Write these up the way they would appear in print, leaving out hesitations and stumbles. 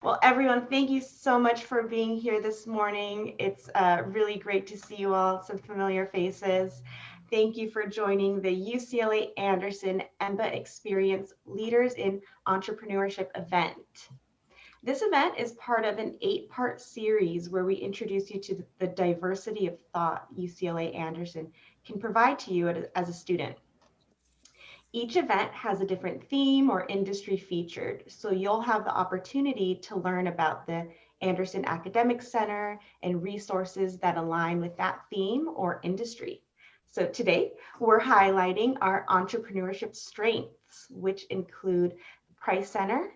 Well, everyone, thank you so much for being here this morning. It's really great to see you all, some familiar faces. Thank you for joining the UCLA Anderson EMBA Experience Leaders in Entrepreneurship event. This event is part of an 8-part series where we introduce you to the diversity of thought UCLA Anderson can provide to you as a student. Each event has a different theme or industry featured, so you'll have the opportunity to learn about the Anderson Academic Center and resources that align with that theme or industry. So today, we're highlighting our entrepreneurship strengths, which include the Price Center,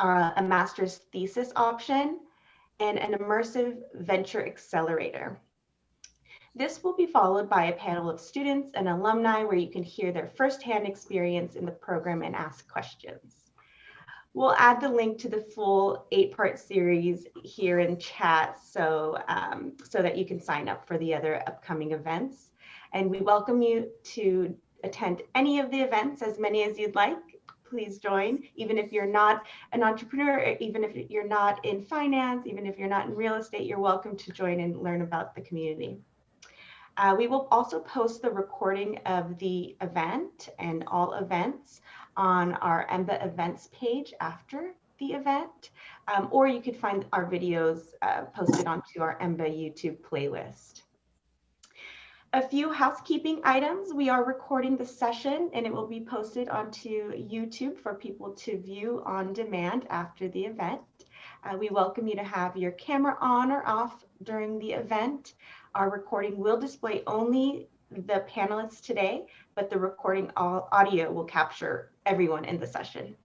a master's thesis option, and an immersive venture accelerator. This will be followed by a panel of students and alumni where you can hear their firsthand experience in the program and ask questions. We'll add the link to the full 8-part series here in chat so that you can sign up for the other upcoming events. And we welcome you to attend any of the events, as many as you'd like. Please join, even if you're not an entrepreneur, even if you're not in finance, even if you're not in real estate, you're welcome to join and learn about the community. We will also post the recording of the event and all events on our EMBA events page after the event, or you could find our videos posted onto our EMBA YouTube playlist. A few housekeeping items. We are recording the session and it will be posted onto YouTube for people to view on demand after the event. We welcome you to have your camera on or off during the event. Our recording will display only the panelists today, but the recording audio will capture everyone in the session.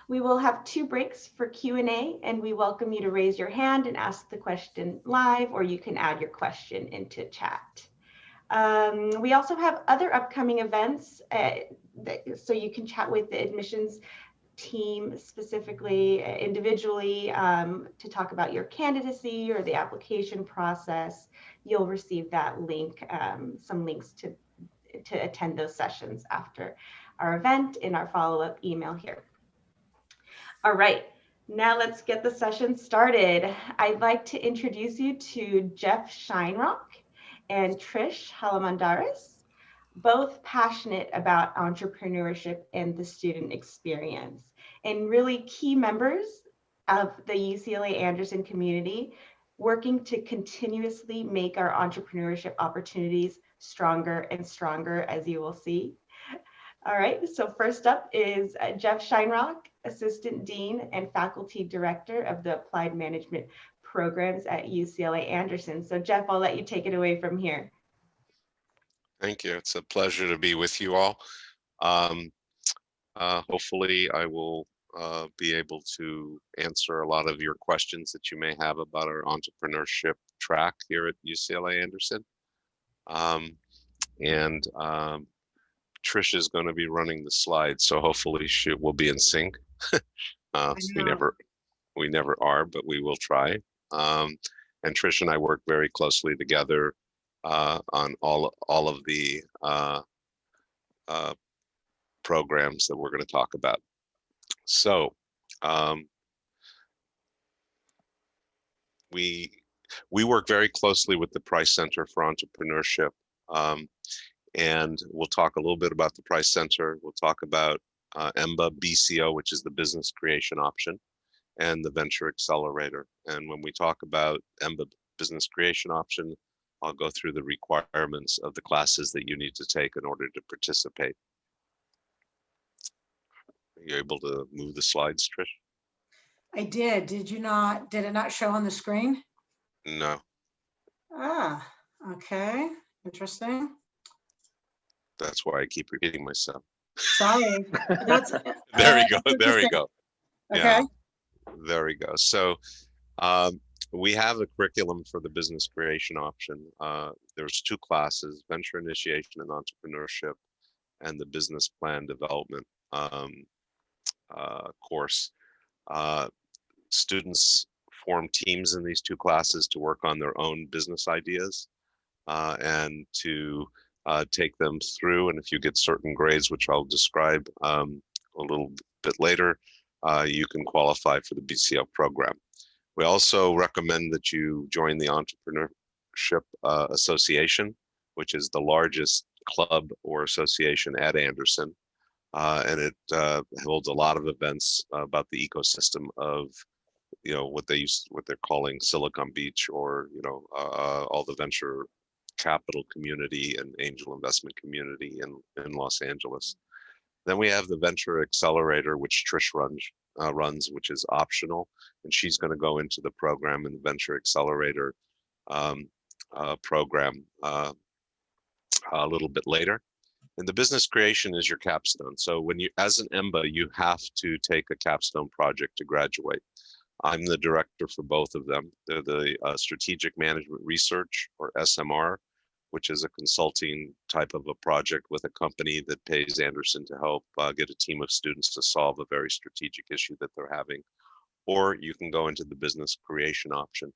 We will have 2 breaks for Q&A, and we welcome you to raise your hand and ask the question live, or you can add your question into chat. We also have other upcoming events, so you can chat with the admissions team specifically, individually, to talk about your candidacy or the application process. You'll receive that link, some links to attend those sessions after our event in our follow-up email here. All right, now let's get the session started. I'd like to introduce you to Jeff Scheinrock and Trish Halamandaris, both passionate about entrepreneurship and the student experience, and really key members of the UCLA Anderson community, working to continuously make our entrepreneurship opportunities stronger and stronger, as you will see. All right, so first up is Jeff Scheinrock, Assistant Dean and Faculty Director of the Applied Management Programs at UCLA Anderson. So Jeff, I'll let you take it away from here. Thank you. It's a pleasure to be with you all. Hopefully I will be able to answer a lot of your questions that you may have about our entrepreneurship track here at UCLA Anderson. Trish is going to be running the slides, so hopefully she will be in sync. We never are, but we will try. And Trish and I work very closely together on all of the programs that we're going to talk about. So we work very closely with the Price Center for Entrepreneurship, and we'll talk a little bit about the Price Center. We'll talk about EMBA BCO, which is the business creation option, and the venture accelerator. And when we talk about EMBA business creation option, I'll go through the requirements of the classes that you need to take in order to participate. Are you able to move the slides, Trish? I did. Did it not show on the screen? No. Ah, okay. Interesting. That's why I keep repeating myself. Sorry. There we go. There we go. Okay. Yeah, there we go. So we have a curriculum for the business creation option. There's 2 classes, venture initiation and entrepreneurship, and the business plan development course. Students form teams in these 2 classes to work on their own business ideas and to take them through. And if you get certain grades, which I'll describe a little bit later, you can qualify for the BCO program. We also recommend that you join the Entrepreneurship Association, which is the largest club or association at Anderson. And it holds a lot of events about the ecosystem of, what they're calling Silicon Beach, or, all the venture capital community and angel investment community in Los Angeles. Then we have the Venture Accelerator, which Trish runs, which is optional, and she's going to go into the program in the Venture Accelerator program a little bit later. And the business creation is your capstone. So when you, as an EMBA, you have to take a capstone project to graduate. I'm the director for both of them. They're the Strategic Management Research, or SMR, which is a consulting type of a project with a company that pays Anderson to help get a team of students to solve a very strategic issue that they're having. Or you can go into the business creation option.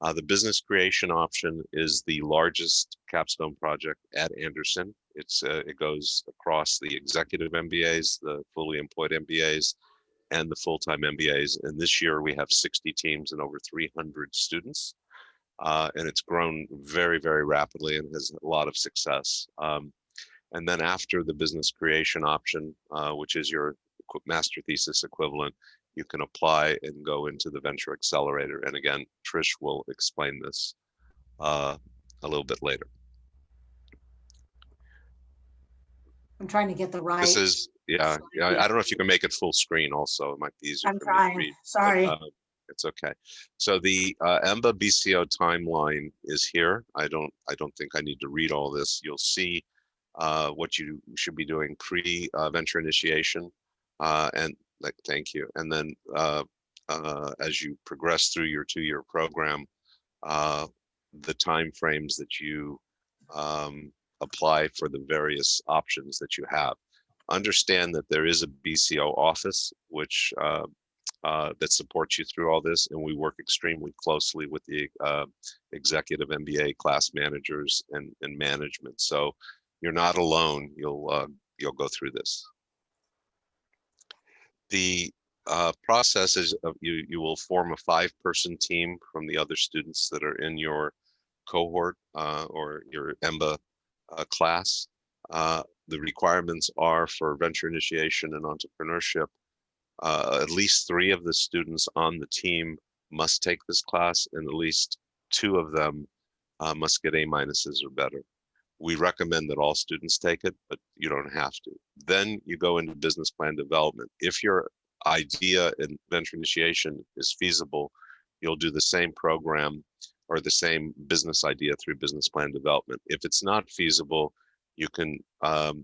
The business creation option is the largest capstone project at Anderson. It goes across the executive MBAs, the fully employed MBAs, and the full-time MBAs. And this year we have 60 teams and over 300 students. And it's grown very, very rapidly and has a lot of success. And then after the business creation option, which is your master thesis equivalent, you can apply and go into the Venture Accelerator. And again, Trish will explain this a little bit later. I'm trying to get the right. This is, yeah, I don't know if you can make it full screen also. It might be easier I'm for me to trying. read. Sorry. But, it's okay. So the EMBA BCO timeline is here. I don't think I need to read all this. You'll see what you should be doing pre-venture initiation, and thank you. And then as you progress through your 2-year program, the time frames that you apply for the various options that you have. Understand that there is a BCO office which that supports you through all this, and we work extremely closely with the executive MBA class managers and management. So you're not alone. You'll go through this. The process is you will form a 5-person team from the other students that are in your cohort or your EMBA class. The requirements are for venture initiation and entrepreneurship. At least 3 of the students on the team must take this class, and at least 2 of them must get A- or better. We recommend that all students take it, but you don't have to. Then you go into business plan development. If your idea in venture initiation is feasible, you'll do the same program or the same business idea through business plan development. If it's not feasible, you can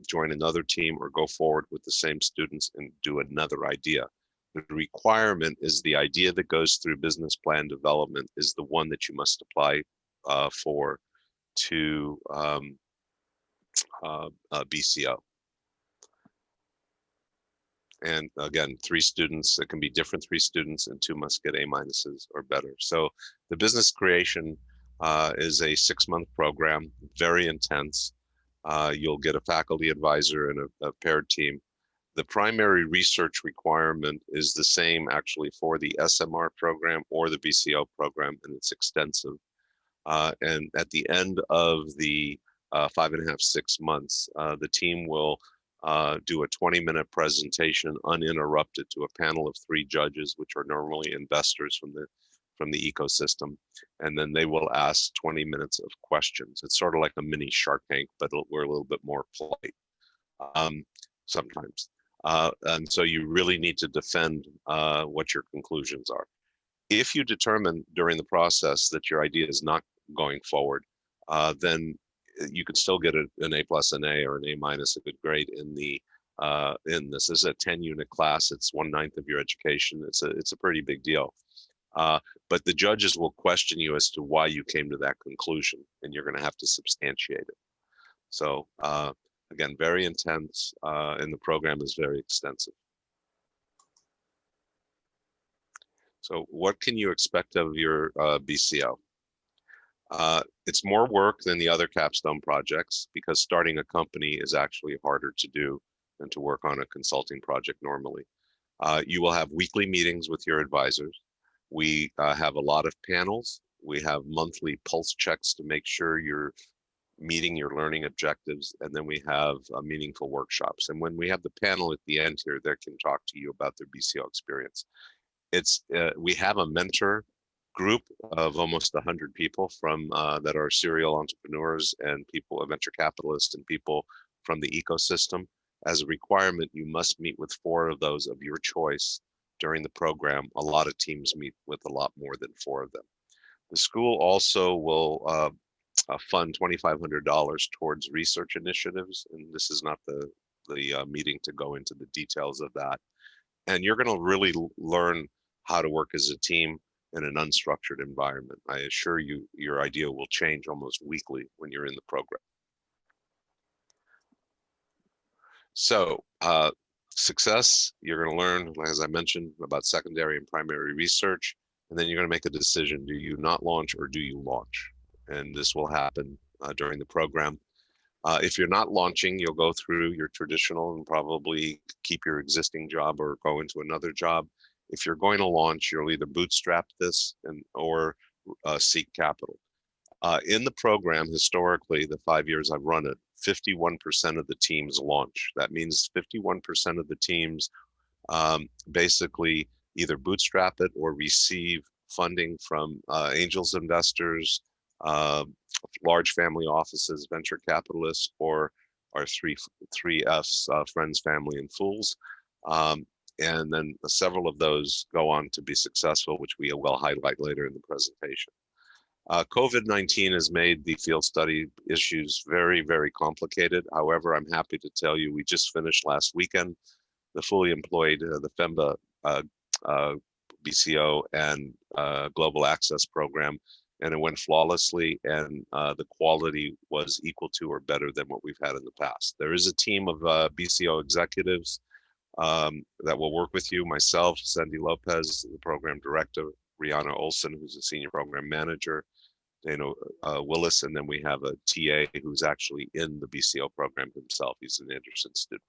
join another team or go forward with the same students and do another idea. The requirement is the idea that goes through business plan development is the one that you must apply for to BCO. And again, 3 students, it can be different 3 students, and 2 must get A- or better. So the business creation is a 6-month program, very intense. You'll get a faculty advisor and a paired team. The primary research requirement is the same actually for the SMR program or the BCO program, and it's extensive. And at the end of the 5.5, 6 months, the team will do a 20-minute presentation uninterrupted to a panel of 3 judges, which are normally investors from the ecosystem, and then they will ask 20 minutes of questions. It's sort of like a mini Shark Tank, but we're a little bit more polite sometimes. And so you really need to defend what your conclusions are. If you determine during the process that your idea is not going forward, then you could still get an A+, an A, or an A-, a good grade in this. This is a 10-unit class. It's 1/9 of your education. It's a pretty big deal. But the judges will question you as to why you came to that conclusion, and you're going to have to substantiate it. So again, very intense, and the program is very extensive. So what can you expect of your BCO? It's more work than the other capstone projects, because starting a company is actually harder to do than to work on a consulting project normally. You will have weekly meetings with your advisors. We have a lot of panels. We have monthly pulse checks to make sure you're meeting your learning objectives. And then we have meaningful workshops. And when we have the panel at the end here, they can talk to you about their BCO experience. We have a mentor group of almost 100 people from that are serial entrepreneurs and people, venture capitalists and people from the ecosystem. As a requirement, you must meet with 4 of those of your choice during the program. A lot of teams meet with a lot more than 4 of them. The school also will fund $2,500 towards research initiatives, and this is not the meeting to go into the details of that. And you're going to really learn how to work as a team in an unstructured environment. I assure you, your idea will change almost weekly when you're in the program. So success, you're going to learn, as I mentioned, about secondary and primary research, and then you're going to make a decision. Do you not launch or do you launch? And this will happen during the program. If you're not launching, you'll go through your traditional and probably keep your existing job or go into another job. If you're going to launch, you'll either bootstrap this or seek capital. In the program, historically, the 5 years I've run it, 51% of the teams launch. That means 51% of the teams basically either bootstrap it or receive funding from angels investors, large family offices, venture capitalists, or our three F's, friends, family, and fools. And then several of those go on to be successful, which we will highlight later in the presentation. COVID-19 has made the field study issues very, very complicated. However, I'm happy to tell you we just finished last weekend the fully employed, the FEMBA BCO and Global Access Program, and it went flawlessly, and the quality was equal to or better than what we've had in the past. There is a team of BCO executives that will work with you, myself, Cindy Lopez, the program director, Rihanna Olson, who's a senior program manager, Dana Willis, and then we have a TA who's actually in the BCO program himself. He's an Anderson student.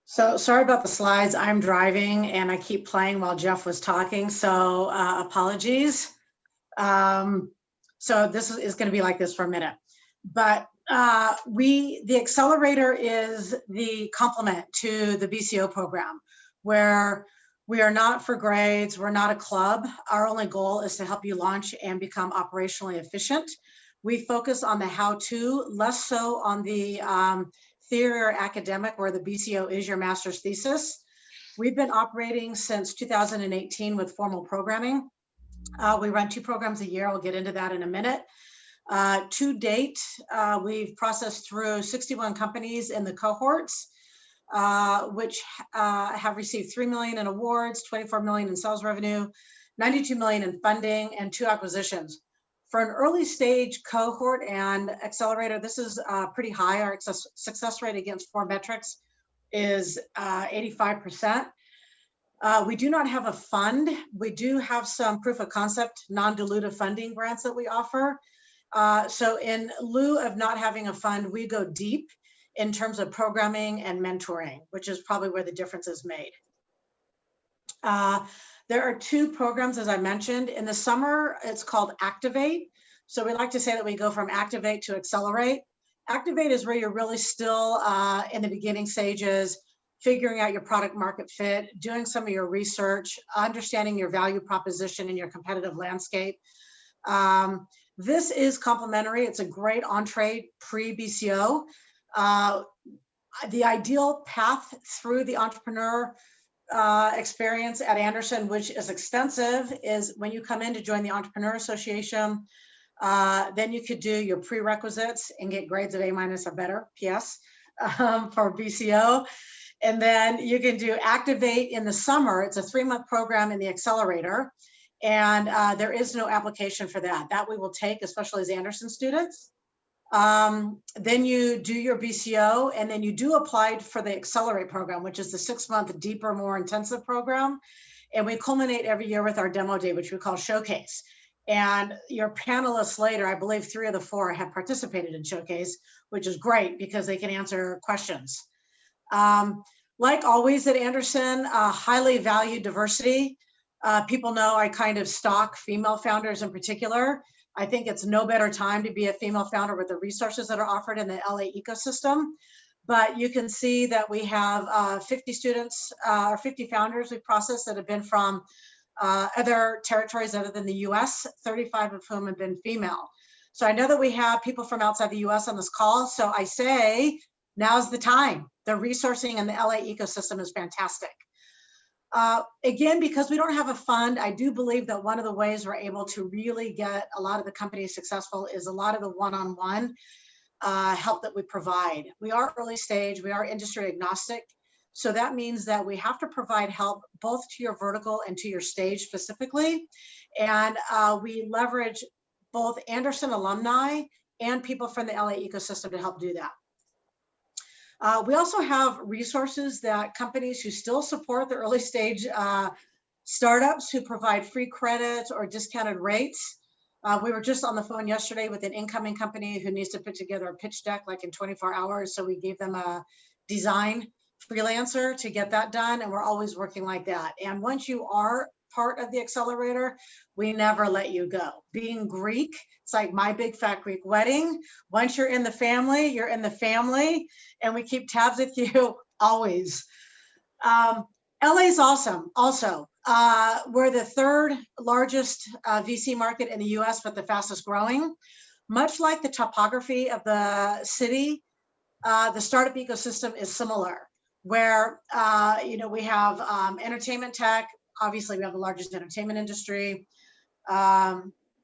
So sorry about the slides. I'm driving and I keep playing while Jeff was talking, so apologies. So this is going to be like this for a minute. But the Accelerator is the complement to the BCO program, where we are not for grades, we're not a club. Our only goal is to help you launch and become operationally efficient. We focus on the how-to, less so on the theory or academic, where the BCO is your master's thesis. We've been operating since 2018 with formal programming. We run 2 programs a year. I'll get into that in a minute. To date, we've processed through 61 companies in the cohorts, which have received $3 million in awards, $24 million in sales revenue, $92 million in funding, and 2 acquisitions. For an early stage cohort and Accelerator, this is pretty high. Our success rate against 4 metrics is 85%. We do not have a fund. We do have some proof of concept, non-dilutive funding grants that we offer. So in lieu of not having a fund, we go deep in terms of programming and mentoring, which is probably where the difference is made. There are 2 programs, as I mentioned. In the summer, it's called Activate. So we like to say that we go from Activate to Accelerate. Activate is where you're really still in the beginning stages, figuring out your product market fit, doing some of your research, understanding your value proposition and your competitive landscape. This is complementary. It's a great entree pre-BCO. The ideal path through the entrepreneur experience at Anderson, which is extensive, is when you come in to join the Entrepreneur Association, then you could do your prerequisites and get grades of A- or better, PS, for BCO. And then you can do Activate in the summer. It's a 3-month program in the Accelerator. And there is no application for that. That we will take, especially as Anderson students. Then you do your BCO, and then you do apply for the Accelerate program, which is the 6-month deeper, more intensive program. And we culminate every year with our demo day, which we call Showcase. And your panelists later, I believe 3 of the 4 have participated in Showcase, which is great because they can answer questions. Like always at Anderson, highly value diversity. People know I kind of stalk female founders in particular. I think it's no better time to be a female founder with the resources that are offered in the LA ecosystem. But you can see that we have 50 students or 50 founders we processed that have been from other territories other than the US, 35 of whom have been female. So I know that we have people from outside the US on this call. So I say, now's the time. The resourcing in the LA ecosystem is fantastic. Again, because we don't have a fund, I do believe that one of the ways we're able to really get a lot of the companies successful is a lot of the one-on-one help that we provide. We are early stage, we are industry agnostic. So that means that we have to provide help both to your vertical and to your stage specifically. And we leverage both Anderson alumni and people from the LA ecosystem to help do that. We also have resources that companies who still support the early stage startups who provide free credits or discounted rates. We were just on the phone yesterday with an incoming company who needs to put together a pitch deck like in 24 hours. So we gave them a design freelancer to get that done. And we're always working like that. And once you are part of the accelerator, we never let you go. Being Greek, it's like my big fat Greek wedding. Once you're in the family, you're in the family, and we keep tabs with you always. LA is awesome. Also, we're the third largest VC market in the US, but the fastest growing. Much like the topography of the city, the startup ecosystem is similar, where we have entertainment tech. Obviously, we have the largest entertainment industry.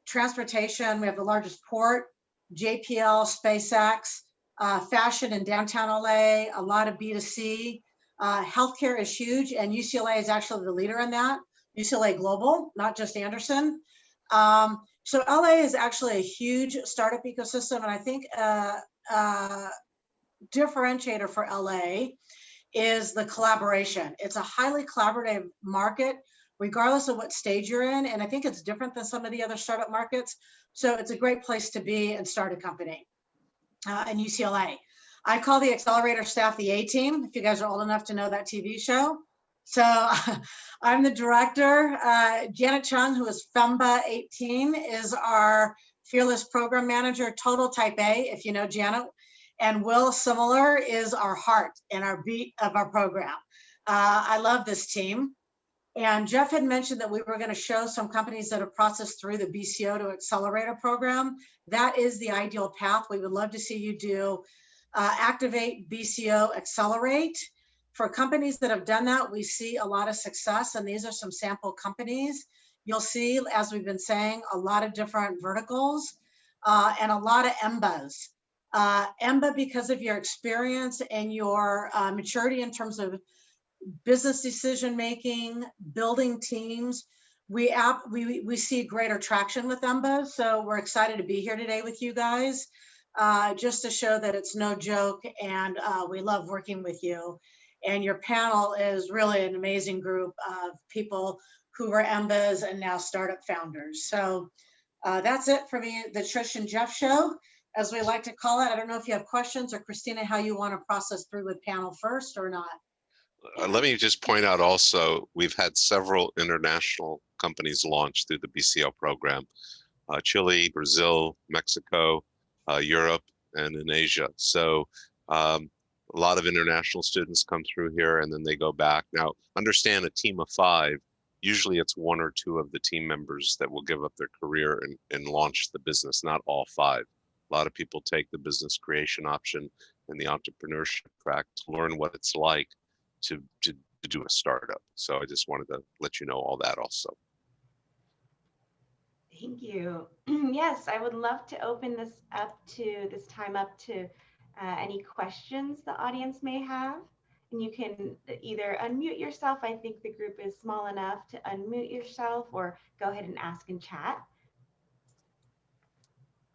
Transportation, we have the largest port, JPL, SpaceX, fashion in downtown LA, a lot of B2C. Healthcare is huge, and UCLA is actually the leader in that. UCLA Global, not just Anderson. So LA is actually a huge startup ecosystem, and I think differentiator for LA is the collaboration. It's a highly collaborative market, regardless of what stage you're in. And I think it's different than some of the other startup markets. So it's a great place to be and start a company in UCLA. I call the accelerator staff the A-team, if you guys are old enough to know that TV show. So I'm the director. Janet Chung, who is FEMBA 18, is our fearless program manager, total type A, if you know Janet. And Will Similar is our heart and our beat of our program. I love this team. And Jeff had mentioned that we were going to show some companies that have processed through the BCO to Accelerator program. That is the ideal path. We would love to see you do Activate, BCO, Accelerate. For companies that have done that, we see a lot of success, and these are some sample companies. You'll see, as we've been saying, a lot of different verticals and a lot of EMBAs. EMBA, because of your experience and your maturity in terms of business decision making, building teams, we see greater traction with EMBA. So we're excited to be here today with you guys, just to show that it's no joke, and we love working with you. And your panel is really an amazing group of people who were EMBAs and now startup founders. So that's it for me, the Trish and Jeff show, as we like to call it. I don't know if you have questions, or Christina, how you want to process through with panel first or not. Let me just point out also, we've had several international companies launch through the BCO program, Chile, Brazil, Mexico, Europe, and in Asia. So a lot of international students come through here and then they go back. Now, understand, a team of 5, usually it's 1 or 2 of the team members that will give up their career and launch the business, not all 5. A lot of people take the business creation option and the entrepreneurship track to learn what it's like to do a startup. So I just wanted to let you know all that also. Thank you. Yes, I would love to open this time up to any questions the audience may have. And you can either unmute yourself. I think the group is small enough to unmute yourself, or go ahead and ask in chat.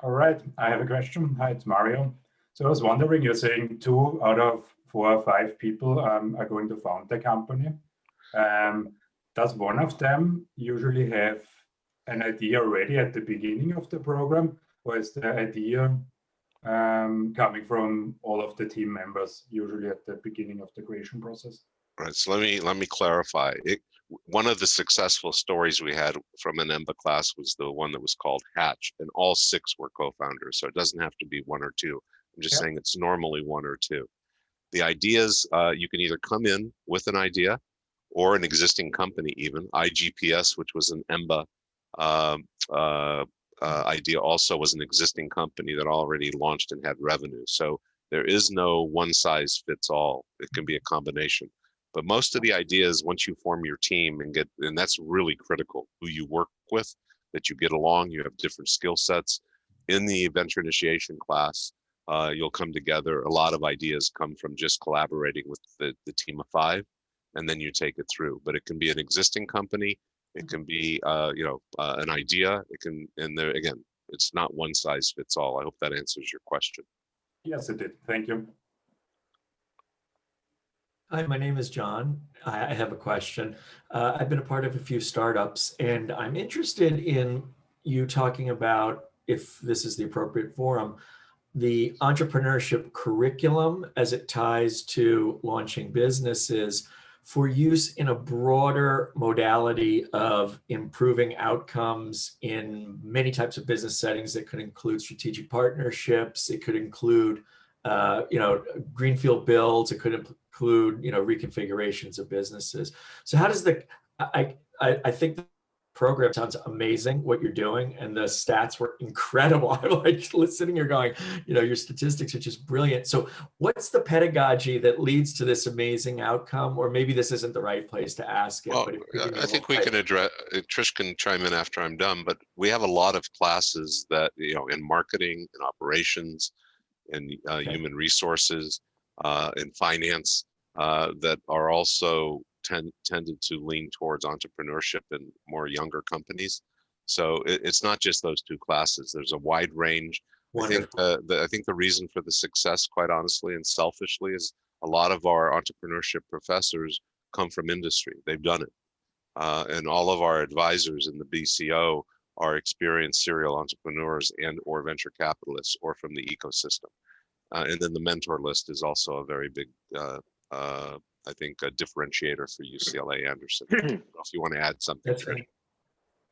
All right, I have a question. Hi, it's Mario. So I was wondering, you're saying 2 out of 4 or 5 people are going to found the company. Does one of them usually have an idea already at the beginning of the program, or is the idea coming from all of the team members, usually at the beginning of the creation process. Right. So let me clarify. One of the successful stories we had from an EMBA class was the one that was called Hatch, and all 6 were co-founders. So it doesn't have to be 1 or 2. I'm just saying it's normally 1 or 2. The ideas, you can either come in with an idea or an existing company even. IGPS, which was an EMBA idea, also was an existing company that already launched and had revenue. So there is no one size fits all. It can be a combination. But most of the ideas, once you form your team and that's really critical, who you work with, that you get along, you have different skill sets. In the venture initiation class, you'll come together. A lot of ideas come from just collaborating with the team of 5, and then you take it through. But it can be an existing company. It can be, an idea. It can, and there again, it's not one size fits all. I hope that answers your question. Yes, it did. Thank you. Hi, my name is John. I have a question. I've been a part of a few startups, and I'm interested in you talking about, if this is the appropriate forum, the entrepreneurship curriculum as it ties to launching businesses for use in a broader modality of improving outcomes in many types of business settings. That could include strategic partnerships. It could include, greenfield builds. It could include, reconfigurations of businesses. So how does I think the program sounds amazing, what you're doing, and the stats were incredible. I'm like sitting here going, your statistics are just brilliant. So what's the pedagogy that leads to this amazing outcome? Or maybe this isn't the right place to ask it. Well, but I think we can address, Trish can chime in after I'm done, but we have a lot of classes that, in marketing and operations and human resources, in finance, that are also tended to lean towards entrepreneurship in more younger companies. So it's not just those 2 classes. There's a wide range. Wonderful. I think the reason for the success, quite honestly and selfishly, is a lot of our entrepreneurship professors come from industry. They've done it. And all of our advisors in the BCO are experienced serial entrepreneurs and or venture capitalists or from the ecosystem. And then the mentor list is also a very big, I think, a differentiator for UCLA Anderson. I don't know if you want to add something. That's right.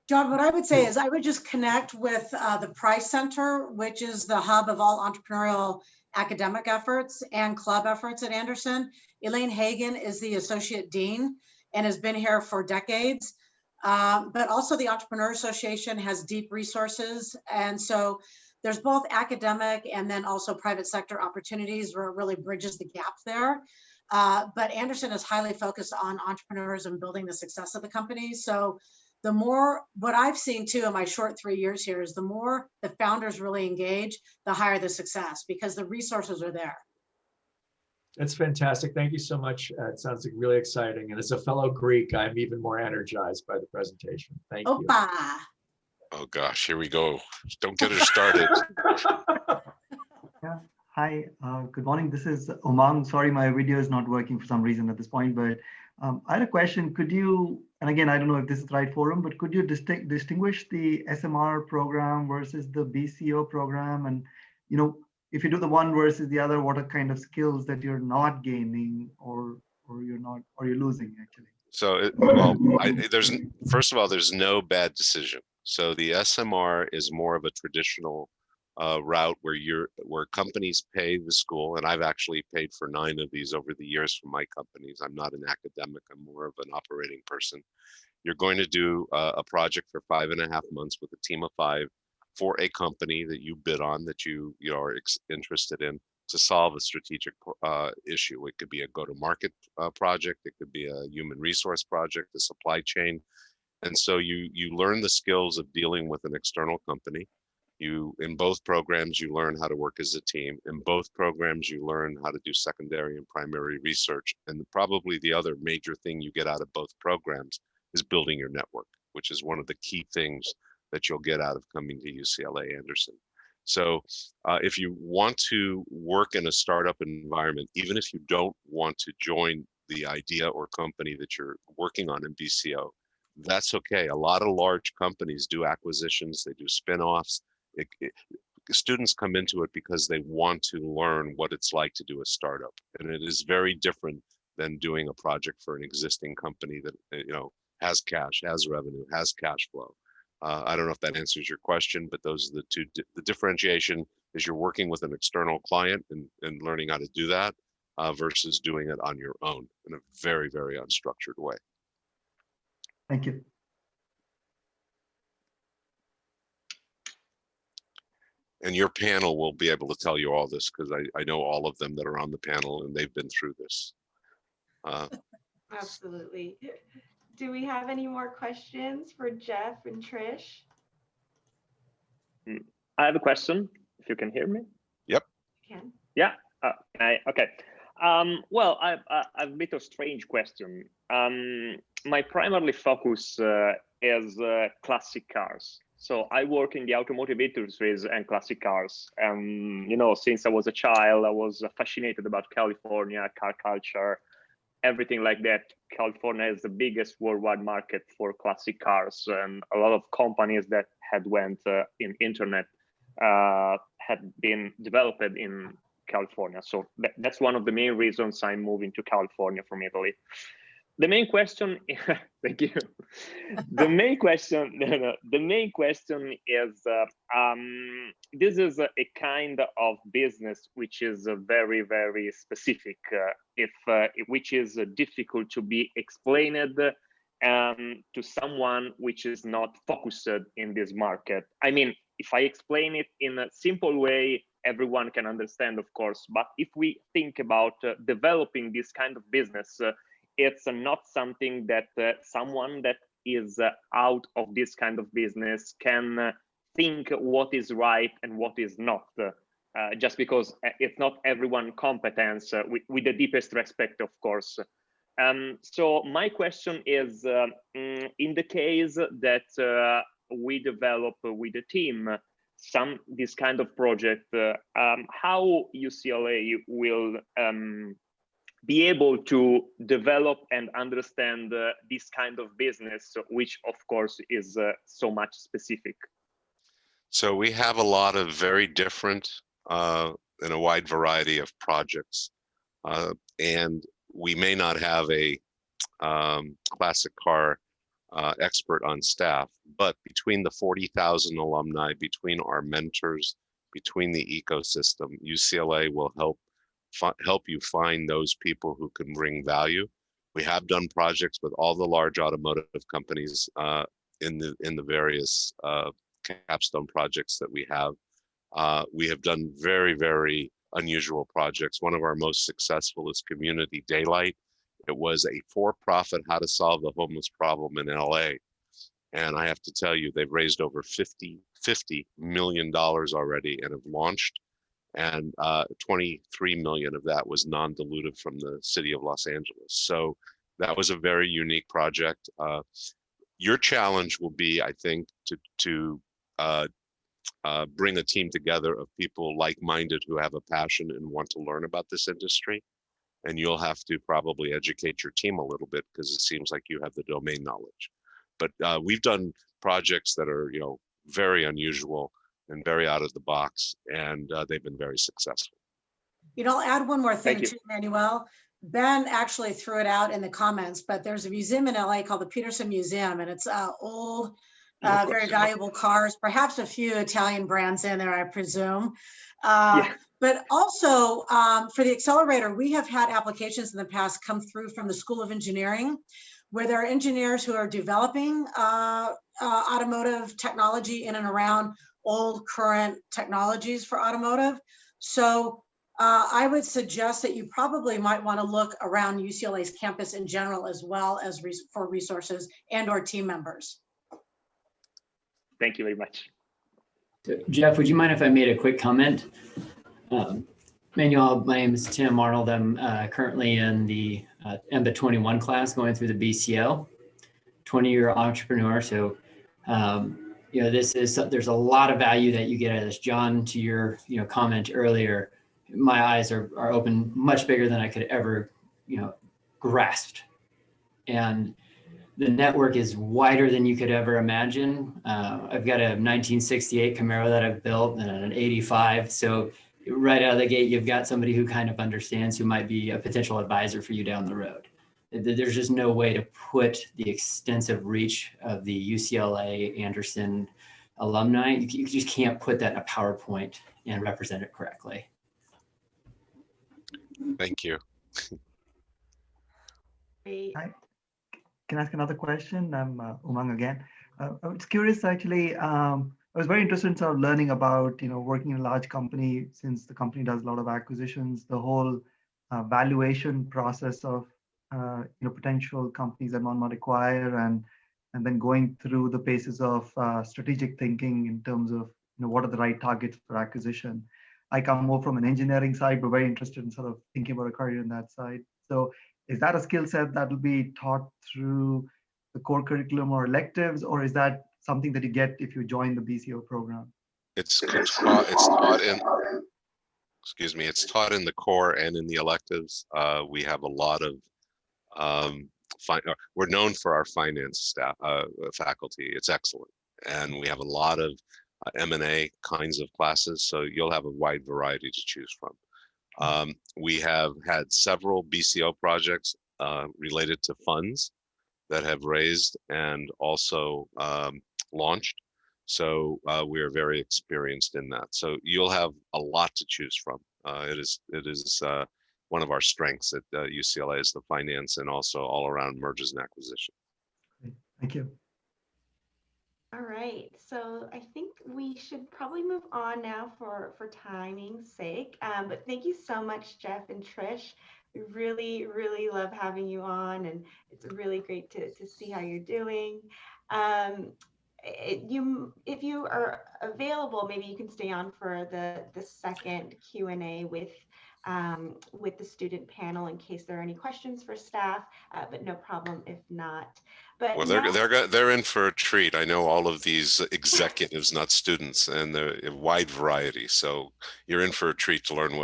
John, what I would say is I would just connect with the Price Center, which is the hub of all entrepreneurial academic efforts and club efforts at Anderson. Elaine Hagan is the Associate Dean and has been here for decades. But also the Entrepreneur Association has deep resources. And so there's both academic and then also private sector opportunities where it really bridges the gap there. But Anderson is highly focused on entrepreneurs and building the success of the company. So the more, what I've seen too in my short 3 years here is the more the founders really engage, the higher the success because the resources are there. That's fantastic. Thank you so much. It sounds like really exciting. And as a fellow Greek, I'm even more energized by the presentation. Thank you. Opa. Oh gosh, here we go. Don't get her started. Yeah. Hi, good morning. This is Umang. Sorry, my video is not working for some reason at this point, but I had a question. Could you, and again, I don't know if this is the right forum, but could you distinguish the SMR program versus the BCO program? And, if you do the one versus the other, what are kind of skills that you're not gaining or you're losing actually? So, first of all, there's no bad decision. So the SMR is more of a traditional route where companies pay the school, and I've actually paid for 9 of these over the years for my companies. I'm not an academic, I'm more of an operating person. You're going to do a project for 5.5 months with a team of 5 for a company that you bid on, that you are interested in, to solve a strategic issue. It could be a go-to-market project, it could be a human resource project, a supply chain. And so you learn the skills of dealing with an external company. In both programs, you learn how to work as a team. In both programs, you learn how to do secondary and primary research. And probably the other major thing you get out of both programs is building your network, which is one of the key things that you'll get out of coming to UCLA Anderson. So if you want to work in a startup environment, even if you don't want to join the idea or company that you're working on in BCO, that's okay. A lot of large companies do acquisitions, they do spin-offs. students come into it because they want to learn what it's like to do a startup, and it is very different than doing a project for an existing company that has cash, has revenue, has cash flow. I don't know if that answers your question, but those are the two. The differentiation is you're working with an external client and learning how to do that versus doing it on your own in a very, very unstructured way. Thank you. And your panel will be able to tell you all this because I know all of them that are on the panel and they've been through this. Absolutely. Do we have any more questions for Jeff and Trish? I have a question, if you can hear me. Yep. Can. Yeah. Okay. Well, I've a bit of strange question. My primary focus is classic cars. So I work in the automotive industries and classic cars. Since I was a child, I was fascinated about California, car culture, everything like that. California is the biggest worldwide market for classic cars, and a lot of companies that had went in internet had been developed in California. So that's one of the main reasons I'm moving to California from Italy. The main question, thank you. The main question, the main question is, this is a kind of business which is very, very specific, which is difficult to be explained to someone which is not focused in this market. I mean, if I explain it in a simple way, everyone can understand, of course. But if we think about developing this kind of business, it's not something that someone that is out of this kind of business can think what is right and what is not, just because it's not everyone competence, with the deepest respect, of course. So my question is, in the case that we develop with a team this kind of project, how UCLA will be able to develop and understand this kind of business, which of course is so much specific? So we have a lot of very different and a wide variety of projects, and we may not have a classic car expert on staff, but between the 40,000 alumni, between our mentors, between the ecosystem, UCLA will help you find those people who can bring value. We have done projects with all the large automotive companies in the various capstone projects that we have. We have done very, very unusual projects. One of our most successful is Community Daylight. It was a for-profit how to solve the homeless problem in LA. And I have to tell you, they've raised over $50 million already and have launched. And 23 million of that was non-dilutive from the city of Los Angeles. So that was a very unique project. Your challenge will be, I think, to bring a team together of people like-minded who have a passion and want to learn about this industry. And you'll have to probably educate your team a little bit because it seems like you have the domain knowledge. But we've done projects that are, very unusual and very out of the box, and they've been very successful. I'll add one more thing too, Manuel. Ben actually threw it out in the comments, but there's a museum in LA called the Peterson Museum, and it's old, very valuable cars, perhaps a few Italian brands in there, I presume. But also for the Accelerator, we have had applications in the past come through from the School of Engineering, where there are engineers who are developing automotive technology in and around old current technologies for automotive. So I would suggest that you probably might want to look around UCLA's campus in general, as well as for resources and or team members. Thank you very much. Jeff, would you mind if I made a quick comment? Manuel, my name is Tim Arnold. I'm currently in the EMBA 21 class, going through the BCO, 20-year entrepreneur. So, there's a lot of value that you get out of this. John, to your comment earlier, my eyes are open much bigger than I could ever grasped. And the network is wider than you could ever imagine. I've got a 1968 Camaro that I've built and an 85. So right out of the gate, you've got somebody who kind of understands, who might be a potential advisor for you down the road. There's just no way to put the extensive reach of the UCLA Anderson alumni. You just can't put that in a PowerPoint and represent it correctly. Thank you. Great. Hi. Can I ask another question? I'm Umang again. I was curious, actually. I was very interested in sort of learning about, working in a large company, since the company does a lot of acquisitions, the whole valuation process of, potential companies that one might acquire, and then going through the paces of strategic thinking in terms of, what are the right targets for acquisition. I come more from an engineering side, but very interested in sort of thinking about a career in that side. So is that a skill set that will be taught through the core curriculum or electives, or is that something that you get if you join the BCO program? It's taught in, excuse me, it's taught in the core and in the electives. We have a lot of, we're known for our finance staff, faculty. It's excellent. And we have a lot of M&A kinds of classes, so you'll have a wide variety to choose from. We have had several BCO projects related to funds that have raised and also launched. So we are very experienced in that. So you'll have a lot to choose from. It is one of our strengths at UCLA is the finance and also all around mergers and acquisition. Thank you. All right, so I think we should probably move on now for timing's sake. But thank you so much, Jeff and Trish. We really, really love having you on, and it's really great to see how you're doing. If you are available, maybe you can stay on for the second Q&A with the student panel in case there are any questions for staff, but no problem if not. But Well, now, they're in for a treat. I know all of these executives, not students, and they're a wide variety. So you're in for a treat to learn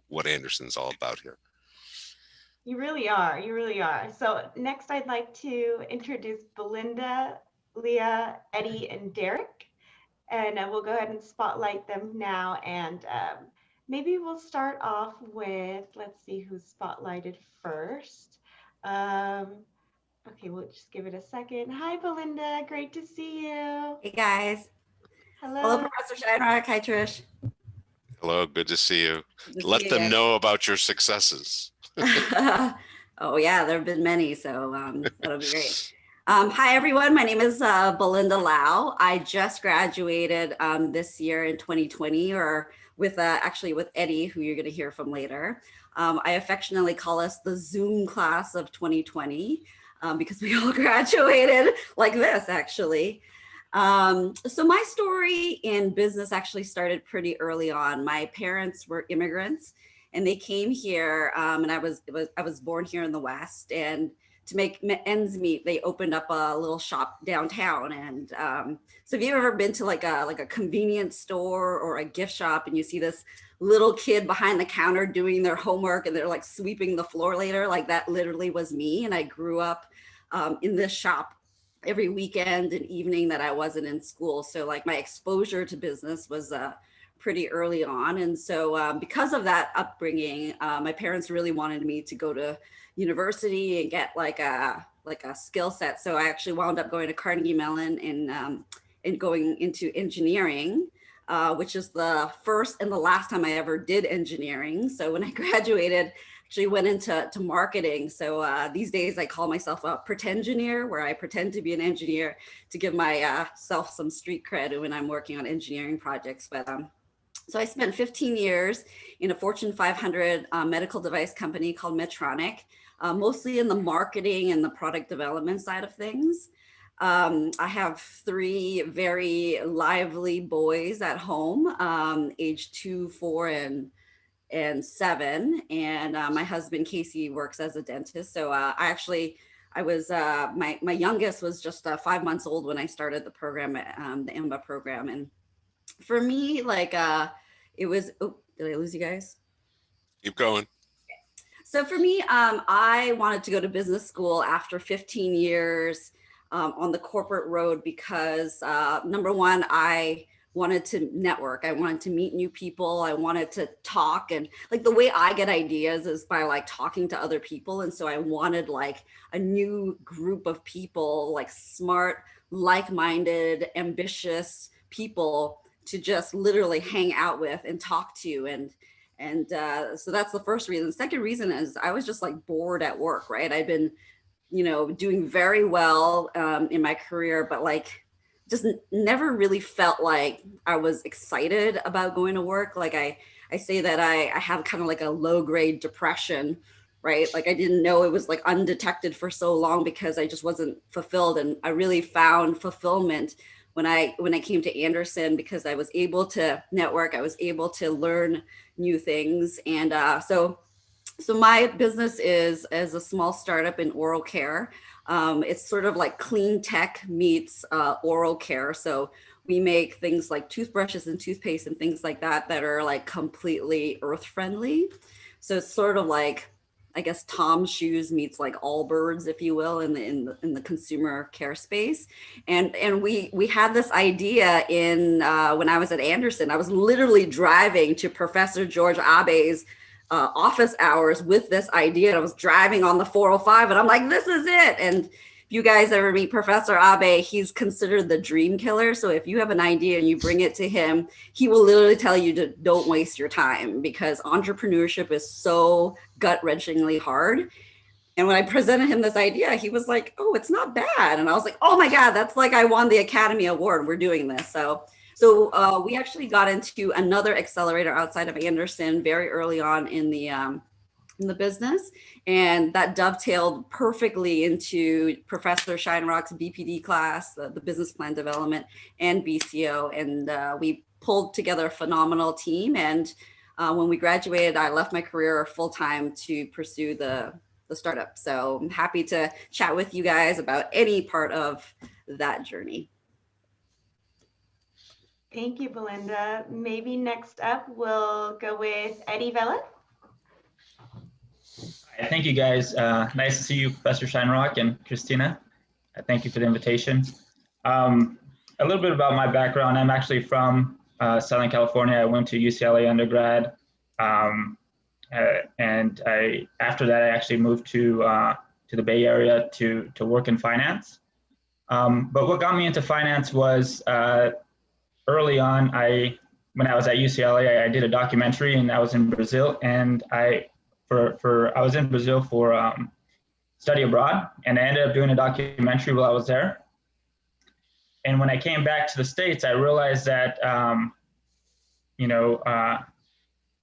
what Anderson's all about here. you really are. You really are. So next, I'd like to introduce Belinda, Leah, Eddie, and Derek, and we'll go ahead and spotlight them now. And maybe we'll start off with, let's see who's spotlighted first. Okay, we'll just give it a second. Hi, Belinda. Great to see you. Hey, guys. Hello. Hello, Professor Scheinrock. Hi, Trish. Hello, good to see you. Good to Let see you them guys. know about your successes. Oh, yeah, there have been many, so that'll be great. Hi, everyone. My name is Belinda Lau. I just graduated this year in 2020, or with actually with Eddie, who you're going to hear from later. I affectionately call us the Zoom class of 2020 because we all graduated like this, actually. So my story in business actually started pretty early on. My parents were immigrants, and they came here, and I was born here in the West, and to make ends meet, they opened up a little shop downtown. And so if you've ever been to like a convenience store or a gift shop, and you see this little kid behind the counter doing their homework and they're like sweeping the floor later, like that literally was me. And I grew up in this shop every weekend and evening that I wasn't in school. So like my exposure to business was pretty early on. And so because of that upbringing, my parents really wanted me to go to university and get like a skill set. So I actually wound up going to Carnegie Mellon and going into engineering, which is the first and the last time I ever did engineering. So when I graduated, actually went into marketing. So these days I call myself a pretend engineer, where I pretend to be an engineer to give myself some street cred when I'm working on engineering projects. But so I spent 15 years in a Fortune 500 medical device company called Medtronic, mostly in the marketing and the product development side of things. I have 3 very lively boys at home, age 2, 4, and 7. And my husband, Casey, works as a dentist. So I was, my youngest was just 5 months old when I started the program, the EMBA program. And for me, like, it was, oh, did I lose you guys? Keep going. So for me, I wanted to go to business school after 15 years on the corporate road because number one, I wanted to network. I wanted to meet new people. I wanted to talk, and like the way I get ideas is by like talking to other people. And so I wanted like a new group of people, like smart, like-minded, ambitious people to just literally hang out with and talk to. And so that's the first reason. The second reason is I was just like bored at work, right? I'd been, doing very well in my career, but like just never really felt like I was excited about going to work. Like I say that I have kind of like a low grade depression, right? Like I didn't know it was like undetected for so long because I just wasn't fulfilled. And I really found fulfillment when I came to Anderson because I was able to network, I was able to learn new things. And so my business is a small startup in oral care. It's sort of like clean tech meets oral care. So we make things like toothbrushes and toothpaste and things like that are like completely earth friendly. So it's sort of like, I guess, Tom's Shoes meets like Allbirds, if you will, in the consumer care space. And we had this idea in when I was at Anderson. I was literally driving to Professor George Abe's office hours with this idea. I was driving on the 405 and I'm like, this is it. And if you guys ever meet Professor Abe, he's considered the dream killer. So if you have an idea and you bring it to him, he will literally tell you to don't waste your time because entrepreneurship is so gut-wrenchingly hard. And when I presented him this idea, he was like, oh, it's not bad. And I was like, oh my God, that's like I won the Academy Award. We're doing this. So we actually got into another accelerator outside of Anderson very early on in the business, and that dovetailed perfectly into Professor Scheinrock's BPD class, the business plan development, and BCO, and we pulled together a phenomenal team. And when we graduated, I left my career full time to pursue the startup. So I'm happy to chat with you guys about any part of that journey. Thank you, Belinda. Maybe next up, we'll go with Eddie Vela. Thank you, guys. Nice to see you, Professor Scheinrock and Christina. Thank you for the invitation. A little bit about my background. I'm actually from Southern California. I went to UCLA undergrad. And after that, I actually moved to the Bay Area to work in finance. But what got me into finance was early on, when I was at UCLA, I did a documentary, and I was in Brazil, and I was in Brazil for study abroad, and I ended up doing a documentary while I was there. And when I came back to the States, I realized that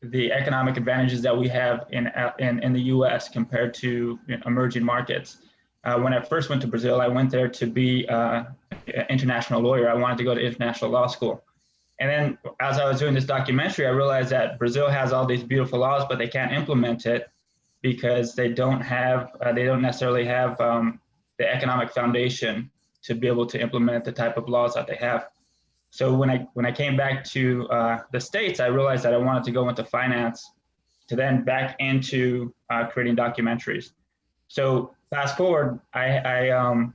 the economic advantages that we have in the U.S. compared to emerging markets. When I first went to Brazil, I went there to be an international lawyer. I wanted to go to international law school. And then as I was doing this documentary, I realized that Brazil has all these beautiful laws, but they can't implement it because they don't necessarily have the economic foundation to be able to implement the type of laws that they have. So when I came back to the States, I realized that I wanted to go into finance to then back into creating documentaries. So fast forward, I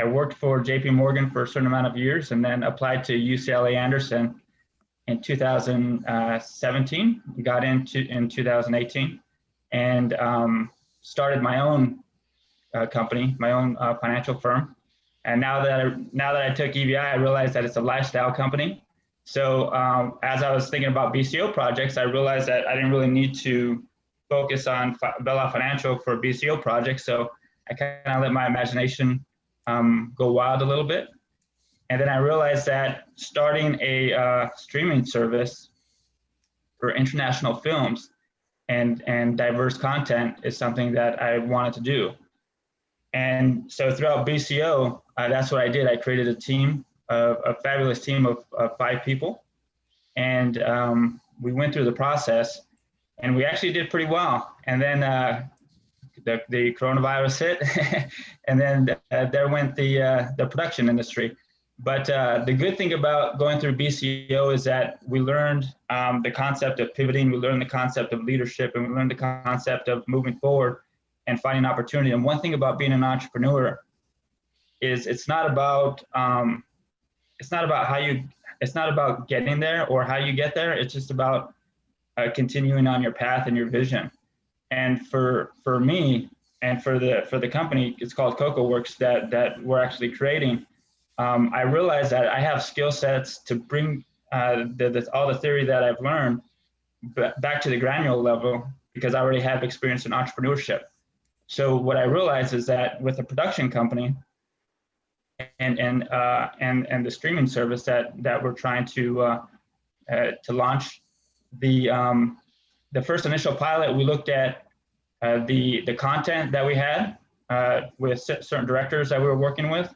worked for JP Morgan for a certain amount of years and then applied to UCLA Anderson in 2017, got into in 2018, and started my own company, my own financial firm. And now that I took EVI, I realized that it's a lifestyle company. So as I was thinking about BCO projects, I realized that I didn't really need to focus on Bella Financial for BCO projects. So I kind of let my imagination go wild a little bit. And then I realized that starting a streaming service for international films and diverse content is something that I wanted to do. And so throughout BCO, that's what I did. I created a team, a fabulous team of 5 people. And we went through the process and we actually did pretty well. And then the coronavirus hit, and then there went the production industry. But the good thing about going through BCO is that we learned the concept of pivoting, we learned the concept of leadership, and we learned the concept of moving forward and finding opportunity. And one thing about being an entrepreneur is it's not about getting there or how you get there. It's just about continuing on your path and your vision. And for me and for the company, it's called CocoWorks that we're actually creating. I realized that I have skill sets to bring all the theory that I've learned back to the granular level because I already have experience in entrepreneurship. So what I realized is that with a production company and the streaming service that we're trying to launch, the first initial pilot, we looked at the content that we had with certain directors that we were working with,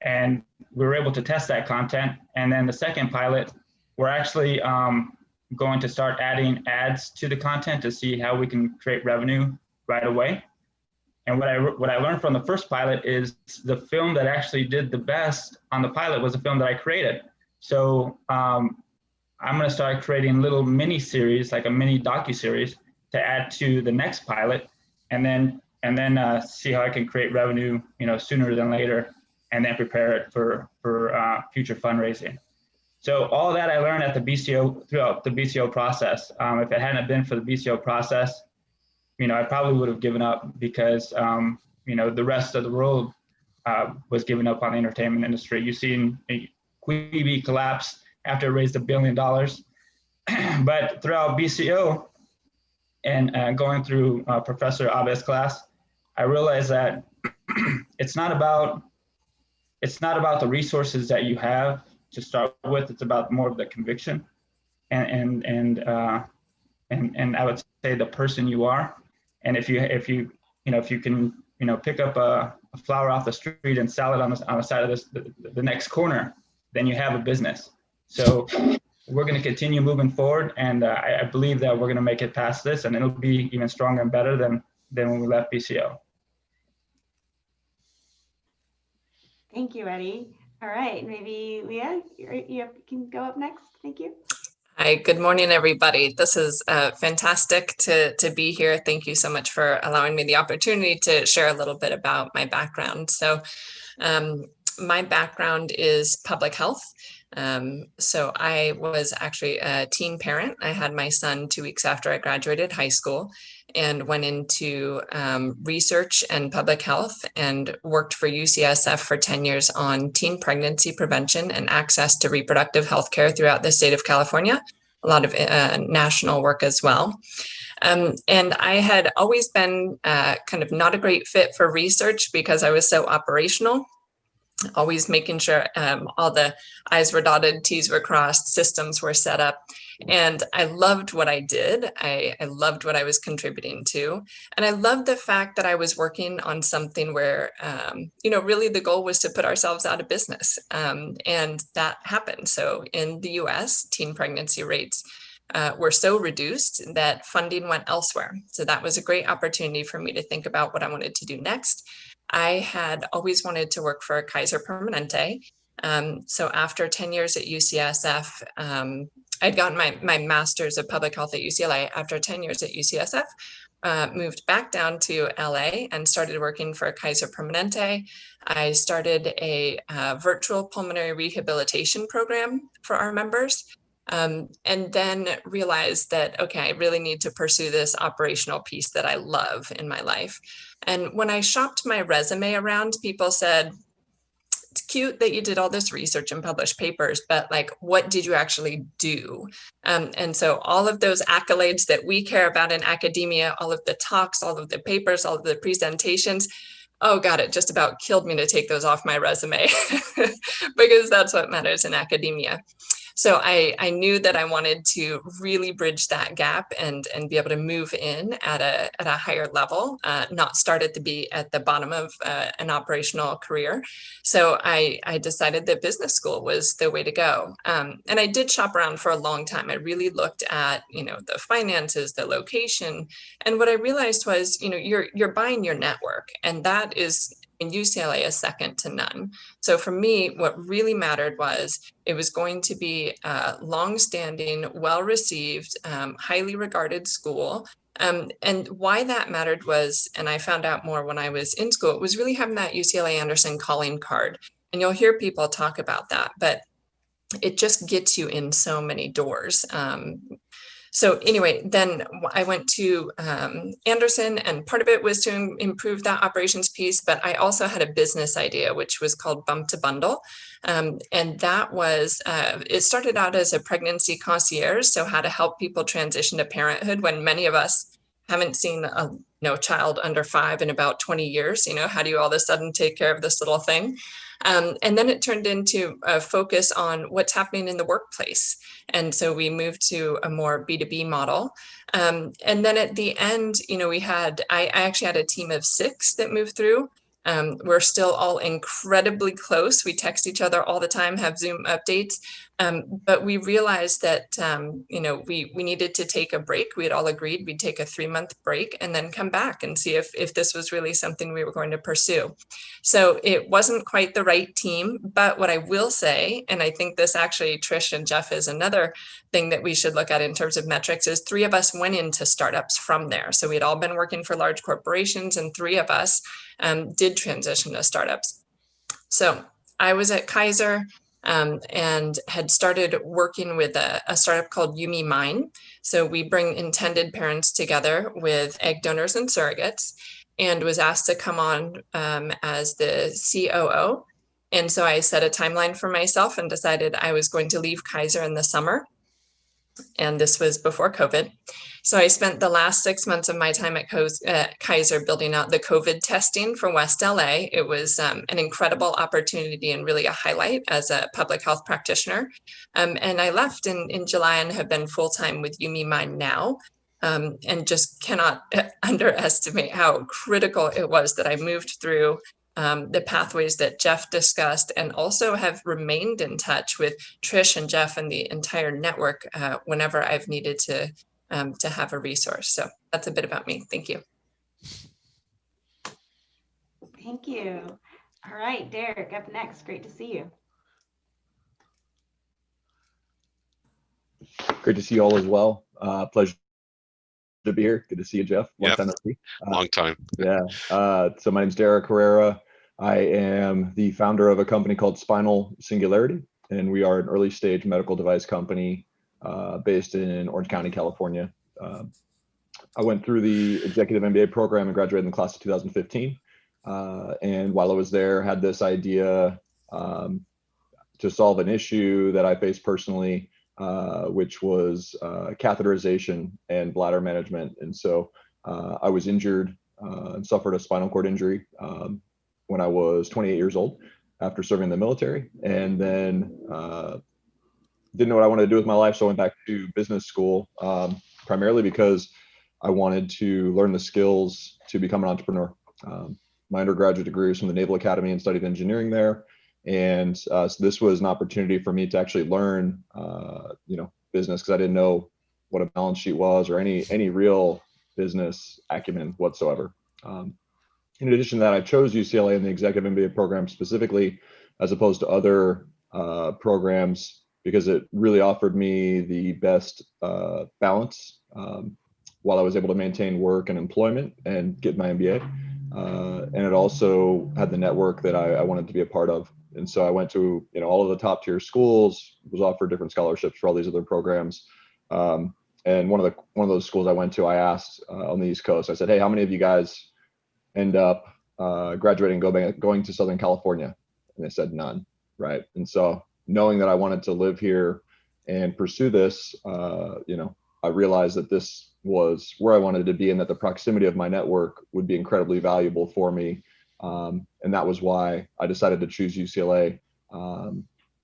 and we were able to test that content. And then the second pilot, we're actually going to start adding ads to the content to see how we can create revenue right away. And what I learned from the first pilot is the film that actually did the best on the pilot was a film that I created. So I'm going to start creating little mini series, like a mini docu-series, to add to the next pilot, and then see how I can create revenue, sooner than later, and then prepare it for future fundraising. So all that I learned at the BCO throughout the BCO process. If it hadn't been for the BCO process, I probably would have given up because the rest of the world was giving up on the entertainment industry. You've seen Quibi collapse after it raised $1 billion. But throughout BCO and going through Professor Abe's class, I realized that it's not about the resources that you have to start with. It's about more of the conviction and I would say the person you are. And if you can pick up a flower off the street and sell it on the side of the next corner, then you have a business. So we're going to continue moving forward, and I believe that we're going to make it past this, and it'll be even stronger and better than when we left BCO. Thank you, Eddie. All right, maybe Leah, you can go up next. Thank you. Hi, good morning, everybody. This is fantastic to be here. Thank you so much for allowing me the opportunity to share a little bit about my background. So my background is public health. So I was actually a teen parent. I had my son 2 weeks after I graduated high school and went into research and public health and worked for UCSF for 10 years on teen pregnancy prevention and access to reproductive health care throughout the state of California, a lot of national work as well. And I had always been kind of not a great fit for research because I was so operational, always making sure all the I's were dotted, T's were crossed, systems were set up. And I loved what I did. I loved what I was contributing to. And I loved the fact that I was working on something where, really the goal was to put ourselves out of business. And that happened. So in the US, teen pregnancy rates were so reduced that funding went elsewhere. So that was a great opportunity for me to think about what I wanted to do next. I had always wanted to work for Kaiser Permanente. So after 10 years at UCSF, I'd gotten my master's of public health at UCLA. After 10 years at UCSF, moved back down to LA and started working for Kaiser Permanente. I started a virtual pulmonary rehabilitation program for our members. And then realized that, okay, I really need to pursue this operational piece that I love in my life. And when I shopped my resume around, people said, it's cute that you did all this research and published papers, but like, what did you actually do? And so all of those accolades that we care about in academia, all of the talks, all of the papers, all of the presentations, oh God, it just about killed me to take those off my resume because that's what matters in academia. So I knew that I wanted to really bridge that gap and be able to move in at a higher level, not start at the bottom of an operational career. So I decided that business school was the way to go. And I did shop around for a long time. I really looked at, the finances, the location. And what I realized was, you're buying your network, and that is and UCLA is second to none. So for me, what really mattered was it was going to be a long-standing, well-received, highly regarded school. And why that mattered was, and I found out more when I was in school, it was really having that UCLA Anderson calling card. And you'll hear people talk about that, but it just gets you in so many doors. So anyway, then I went to Anderson, and part of it was to improve that operations piece, but I also had a business idea, which was called Bump to Bundle. And that was, it started out as a pregnancy concierge, so how to help people transition to parenthood when many of us haven't seen a child under 5 in about 20 years. How do you all of a sudden take care of this little thing? And then it turned into a focus on what's happening in the workplace. And so we moved to a more B2B model. And then at the end, I actually had a team of 6 that moved through. We're still all incredibly close. We text each other all the time, have Zoom updates. But we realized that, we needed to take a break. We had all agreed we'd take a 3-month break and then come back and see if this was really something we were going to pursue. So it wasn't quite the right team, but what I will say, and I think this actually, Trish and Jeff, is another thing that we should look at in terms of metrics, is 3 of us went into startups from there. So we'd all been working for large corporations, and 3 of us did transition to startups. So I was at Kaiser and had started working with a startup called Yumi Mine. So we bring intended parents together with egg donors and surrogates, and was asked to come on as the COO. And so I set a timeline for myself and decided I was going to leave Kaiser in the summer. And this was before COVID. So I spent the last 6 months of my time at Kaiser building out the COVID testing for West LA. It was an incredible opportunity and really a highlight as a public health practitioner. And I left in July and have been full-time with Yumi Mine now. And just cannot underestimate how critical it was that I moved through the pathways that Jeff discussed, and also have remained in touch with Trish and Jeff and the entire network whenever I've needed to have a resource. So that's a bit about me. Thank you. Thank you. All right, Derek, up next. Great to see you. Great to see you all as well. Pleasure to be here. Good to see you, Jeff. Long time no see. Long time. Yeah. So my name's Derek Herrera. I am the founder of a company called Spinal Singularity, and we are an early stage medical device company based in Orange County, California. I went through the executive MBA program and graduated in the class of 2015. And while I was there, had this idea to solve an issue that I faced personally, which was catheterization and bladder management. And so I was injured and suffered a spinal cord injury when I was 28 years old after serving in the military, and then didn't know what I wanted to do with my life. So I went back to business school, primarily because I wanted to learn the skills to become an entrepreneur. My undergraduate degree was from the Naval Academy and studied engineering there. And so this was an opportunity for me to actually learn, business, because I didn't know what a balance sheet was or any real business acumen whatsoever. In addition to that, I chose UCLA in the executive MBA program specifically, as opposed to other programs, because it really offered me the best balance while I was able to maintain work and employment and get my MBA. And it also had the network that I wanted to be a part of. And so I went to all of the top tier schools, was offered different scholarships for all these other programs. And one of those schools I went to, I asked on the East Coast, I said, hey, how many of you guys end up graduating and going to Southern California? And they said none, right? And so knowing that I wanted to live here and pursue this, I realized that this was where I wanted to be and that the proximity of my network would be incredibly valuable for me. And that was why I decided to choose UCLA,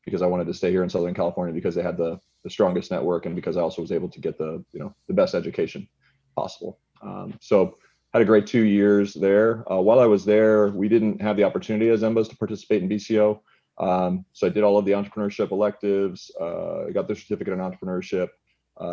because I wanted to stay here in Southern California because they had the strongest network and because I also was able to get the best education possible. So had a great 2 years there. While I was there, we didn't have the opportunity as EMBAs to participate in BCO. So I did all of the entrepreneurship electives, got the certificate in entrepreneurship,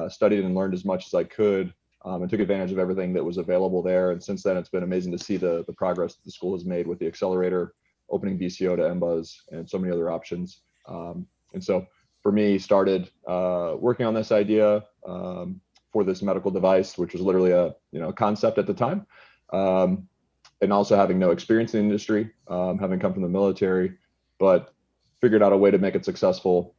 studied and learned as much as I could. and took advantage of everything that was available there. And since then, it's been amazing to see the progress the school has made with the Accelerator, opening BCO to EMBAs, and so many other options. And so for me, started working on this idea for this medical device, which was literally a concept at the time, and also having no experience in the industry, having come from the military, but figured out a way to make it successful.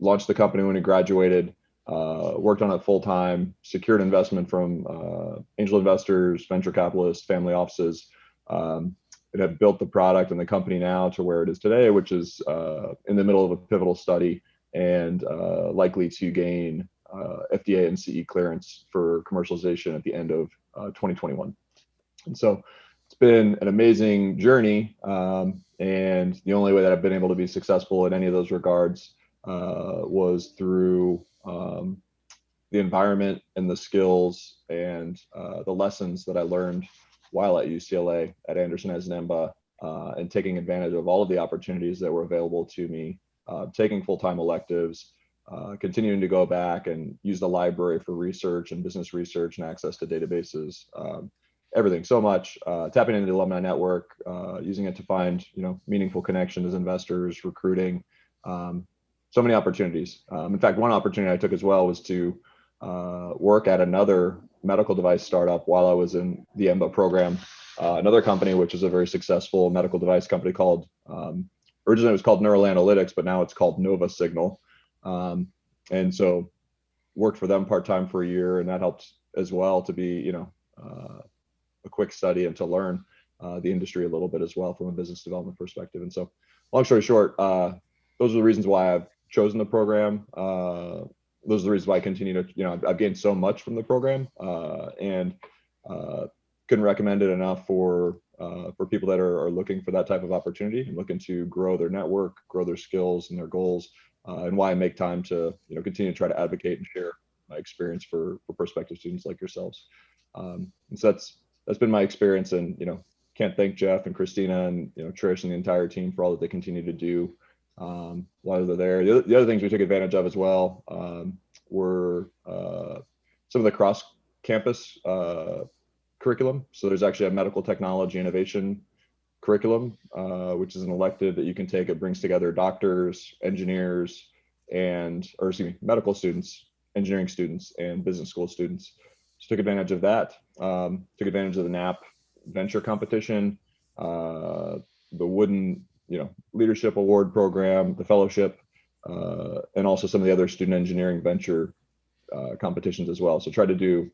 Launched the company when we graduated, worked on it full time, secured investment from angel investors, venture capitalists, family offices, and have built the product and the company now to where it is today, which is in the middle of a pivotal study and likely to gain FDA and CE clearance for commercialization at the end of 2021. And so it's been an amazing journey. And the only way that I've been able to be successful in any of those regards was through the environment and the skills and the lessons that I learned while at UCLA at Anderson as an EMBA, and taking advantage of all of the opportunities that were available to me, taking full-time electives, continuing to go back and use the library for research and business research and access to databases, everything so much, tapping into the alumni network, using it to find meaningful connections as investors, recruiting, so many opportunities. In fact, one opportunity I took as well was to work at another medical device startup while I was in the EMBA program. Another company, which is a very successful medical device company called, originally it was called Neural Analytics, but now it's called Nova Signal. And so worked for them part-time for a year, and that helped as well to be, a quick study and to learn the industry a little bit as well from a business development perspective. And so long story short, those are the reasons why I've chosen the program. Those are the reasons why I continue to, I've gained so much from the program, and couldn't recommend it enough for people that are looking for that type of opportunity and looking to grow their network, grow their skills and their goals, and why I make time to, continue to try to advocate and share my experience for prospective students like yourselves. And so that's been my experience, and, can't thank Jeff and Christina and, Trish and the entire team for all that they continue to do while they're there. The other things we took advantage of as well were some of the cross-campus curriculum. So there's actually a medical technology innovation curriculum, which is an elective that you can take. It brings together doctors, engineers, medical students, engineering students, and business school students. So took advantage of that. Took advantage of the NAP venture competition, the Wooden Leadership Award program, the fellowship, and also some of the other student engineering venture competitions as well. So try to do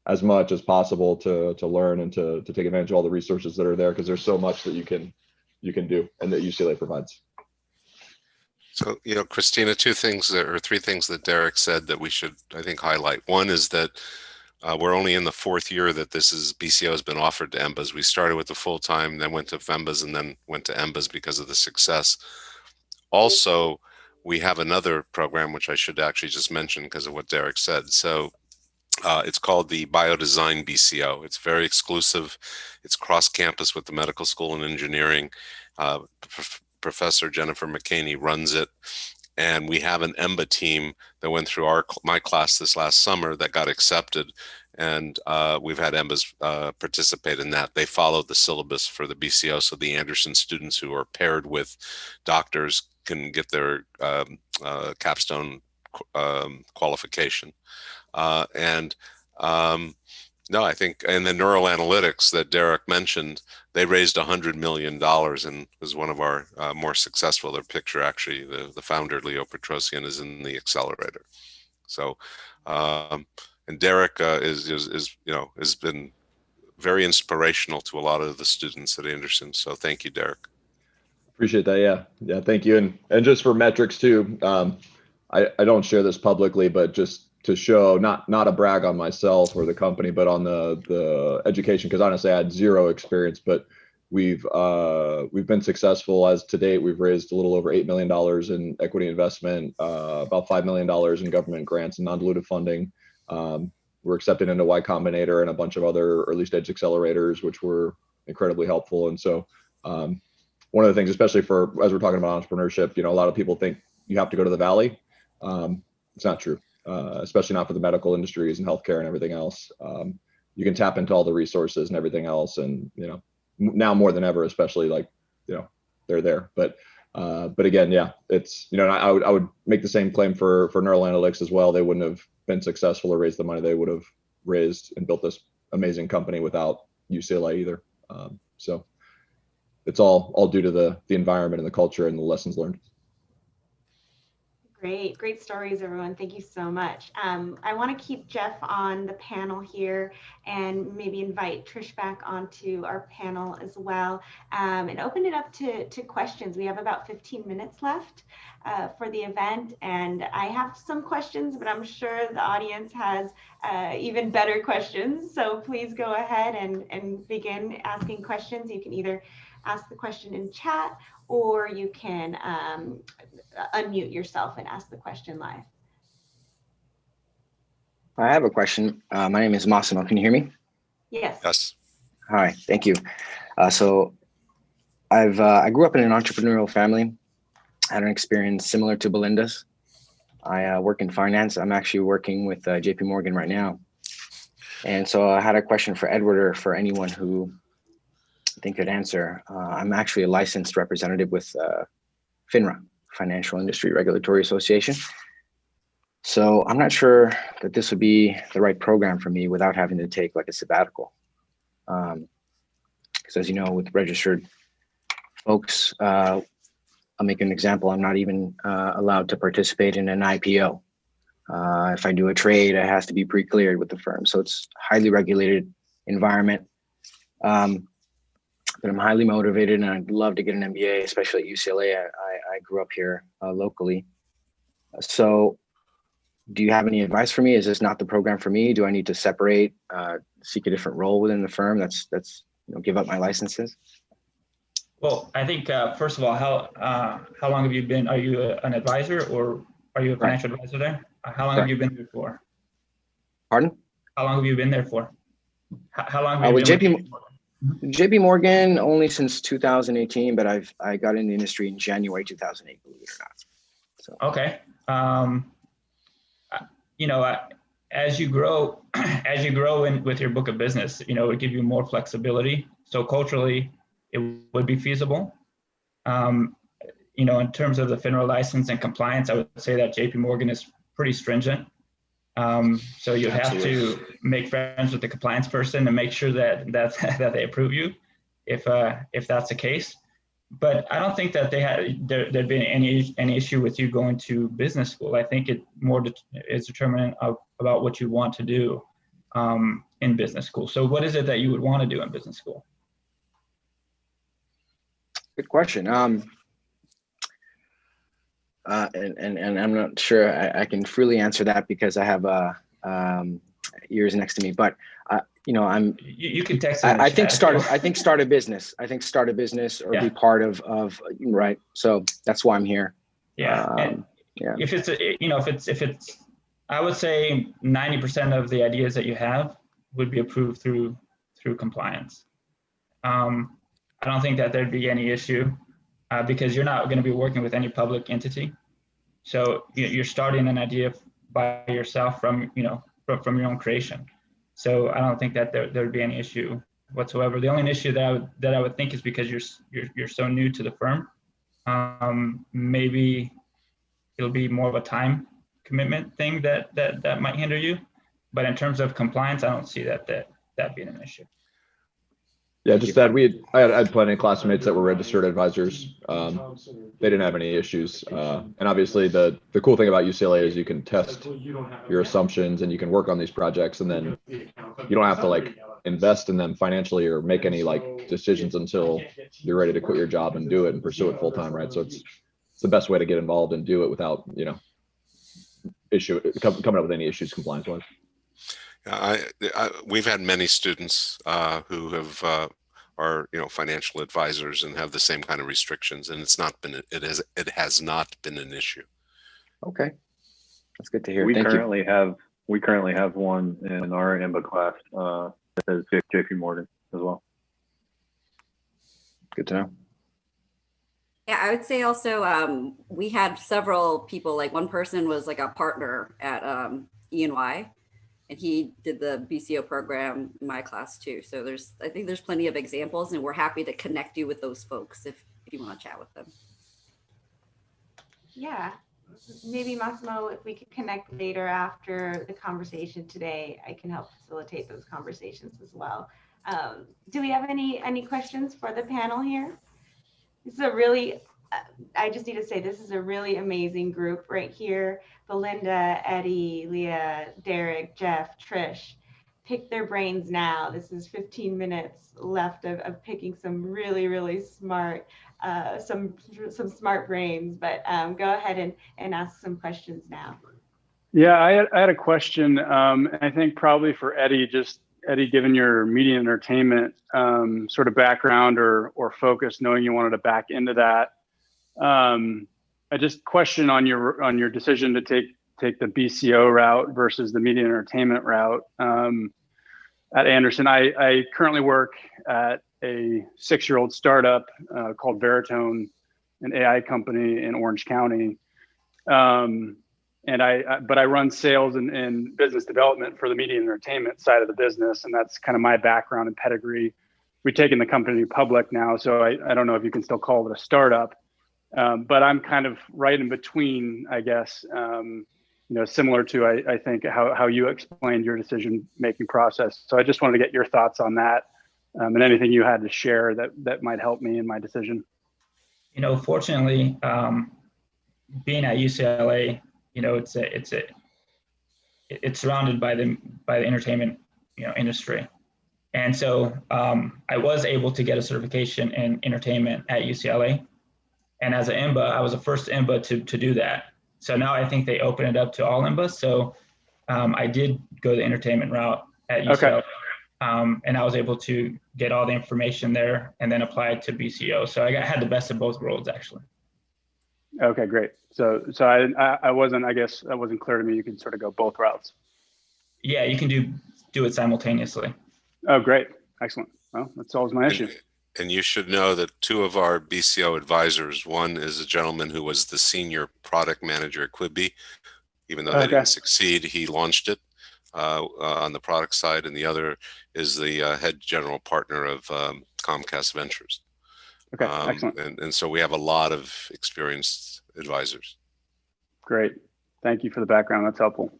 as much as possible to learn and to take advantage of all the resources that are there, because there's so much that you can do and that UCLA provides. So, Christina, three things that Derek said that we should, I think, highlight. One is that we're only in the fourth year that BCO has been offered to EMBAs. We started with the full-time, then went to FEMBAs, and then went to EMBAs because of the success. Also, we have another program, which I should actually just mention because of what Derek said. So it's called the Biodesign BCO. It's very exclusive. It's cross-campus with the medical school and engineering. Professor Jennifer McCaney runs it. And we have an EMBA team that went through my class this last summer that got accepted. And we've had EMBAs participate in that. They followed the syllabus for the BCO. So the Anderson students who are paired with doctors can get their capstone qualification. No, I think, and the neural analytics that Derek mentioned, they raised $100 million and was one of our more successful. Their picture, actually, the founder, Leo Petrosian, is in the Accelerator. So, and Derek has been very inspirational to a lot of the students at Anderson. So thank you, Derek. Appreciate that. Yeah, thank you. And just for metrics too, I don't share this publicly, but just to show, not a brag on myself or the company, but on the education, because honestly I had zero experience, but we've been successful. As to date, we've raised a little over $8 million in equity investment, about $5 million in government grants and non-dilutive funding. We're accepted into Y Combinator and a bunch of other early stage accelerators, which were incredibly helpful. And so one of the things, especially as we're talking about entrepreneurship, a lot of people think you have to go to the Valley. It's not true. especially not for the medical industries and healthcare and everything else. You can tap into all the resources and everything else, and now more than ever, especially like they're there. But again, yeah, it's I would make the same claim for neural analytics as well. They wouldn't have been successful or raised the money they would have raised and built this amazing company without UCLA either. So it's all due to the environment and the culture and the lessons learned. Great stories, everyone. Thank you so much. I want to keep Jeff on the panel here and maybe invite Trish back onto our panel as well, and open it up to questions. We have about 15 minutes left for the event, and I have some questions, but I'm sure the audience has even better questions. So please go ahead and begin asking questions. You can either ask the question in chat, or you can unmute yourself and ask the question live. I have a question. My name is Massimo. Can you hear me? Yes. Yes. Hi, thank you. So I grew up in an entrepreneurial family. I had an experience similar to Belinda's. I work in finance. I'm actually working with JP Morgan right now. And so I had a question for Edward, or for anyone who I think could answer. I'm actually a licensed representative with FINRA, Financial Industry Regulatory Association. So I'm not sure that this would be the right program for me without having to take like a sabbatical. Because as you know, with registered folks, I'll make an example. I'm not even allowed to participate in an IPO. If I do a trade, it has to be pre-cleared with the firm. So it's a highly regulated environment. But I'm highly motivated, and I'd love to get an MBA, especially at UCLA. I grew up here locally. So do you have any advice for me? Is this not the program for me? Do I need to separate, seek a different role within the firm? That's give up my licenses? Well, I think first of all, how long have you been? Are you an advisor, or are you a financial advisor there? How long have you been there for? Pardon? How long have you been there for? How long have you with been with JP Morgan only since 2018, but I got in the industry in January 2008, believe it or not. So okay. As you grow with your book of business, it would give you more flexibility. So culturally, it would be feasible. In terms of the FINRA license and compliance, I would say that JP Morgan is pretty stringent. So you have to make friends with the compliance person and make sure that they approve you, if that's the case. But I don't think that there'd be any issue with you going to business school. I think it more is determinant about what you want to do in business school. So what is it that you would want to do in business school? Good question. And I'm not sure I can freely answer that because I have ears next to me. But I'm. You can text. I think start a business. I think start a business or be part of right. So that's why I'm here. Yeah. Yeah. If it's, I would say 90% of the ideas that you have would be approved through compliance. I don't think that there'd be any issue because you're not going to be working with any public entity. So you're starting an idea by yourself from your own creation. So I don't think that there'd be any issue whatsoever. The only issue that I would think is because you're so new to the firm. Maybe it'll be more of a time commitment thing that might hinder you. But in terms of compliance, I don't see that being an issue. Yeah, just that I had plenty of classmates that were registered advisors. They didn't have any issues. And obviously the cool thing about UCLA is you can test your assumptions and you can work on these projects, and then you don't have to invest in them financially or make any decisions until you're ready to quit your job and do it and pursue it full time, right? So it's the best way to get involved and do it without, coming up with any issues compliance wise. We've had many students who have are financial advisors and have the same kind of restrictions, and it has not been an issue. Okay, that's good to hear. We currently have one in our EMBA class that says JP Morgan as well. Good to know. Yeah, I would say also we had several people, like one person was like a partner at E&Y, and he did the BCO program in my class too. So I think there's plenty of examples, and we're happy to connect you with those folks if you want to chat with them. Yeah, maybe Massimo, if we could connect later after the conversation today, I can help facilitate those conversations as well. Do we have any questions for the panel here? This is a really, I just need to say, this is a really amazing group right here. Belinda, Eddie, Leah, Derek, Jeff, Trish. Pick their brains now. This is 15 minutes left of picking some really, really smart, some smart brains, but go ahead and ask some questions now. Yeah, I had a question. I think probably for Eddie, Eddie, given your media entertainment sort of background or focus, knowing you wanted to back into that, I just question on your decision to take the BCO route versus the media entertainment route at Anderson. I currently work at a 6-year-old startup called Veritone, an AI company in Orange County. But I run sales and business development for the media and entertainment side of the business. And that's kind of my background and pedigree. We've taken the company public now, so I don't know if you can still call it a startup, but I'm kind of right in between, I guess, similar to, I think, how you explained your decision-making process. So I just wanted to get your thoughts on that and anything you had to share that might help me in my decision. Fortunately, being at UCLA, it's surrounded by the entertainment industry, and so I was able to get a certification in entertainment at UCLA, and as an EMBA, I was the first EMBA to do that. So now I think they open it up to all EMBAs. So I did go the entertainment route at UCLA, okay. And I was able to get all the information there and then apply it to BCO. So I had the best of both worlds, actually. Okay, great. So I wasn't, I guess that wasn't clear to me. You can sort of go both routes. Yeah, you can do it simultaneously. Oh, great. Excellent. Well, that solves my issue. And you should know that 2 of our BCO advisors, one is a gentleman who was the senior product manager at Quibi. Even though they didn't succeed, he launched it on the product side. And the other is the head general partner of Comcast Ventures. Okay, excellent. And so we have a lot of experienced advisors. Great. Thank you for the background. That's helpful.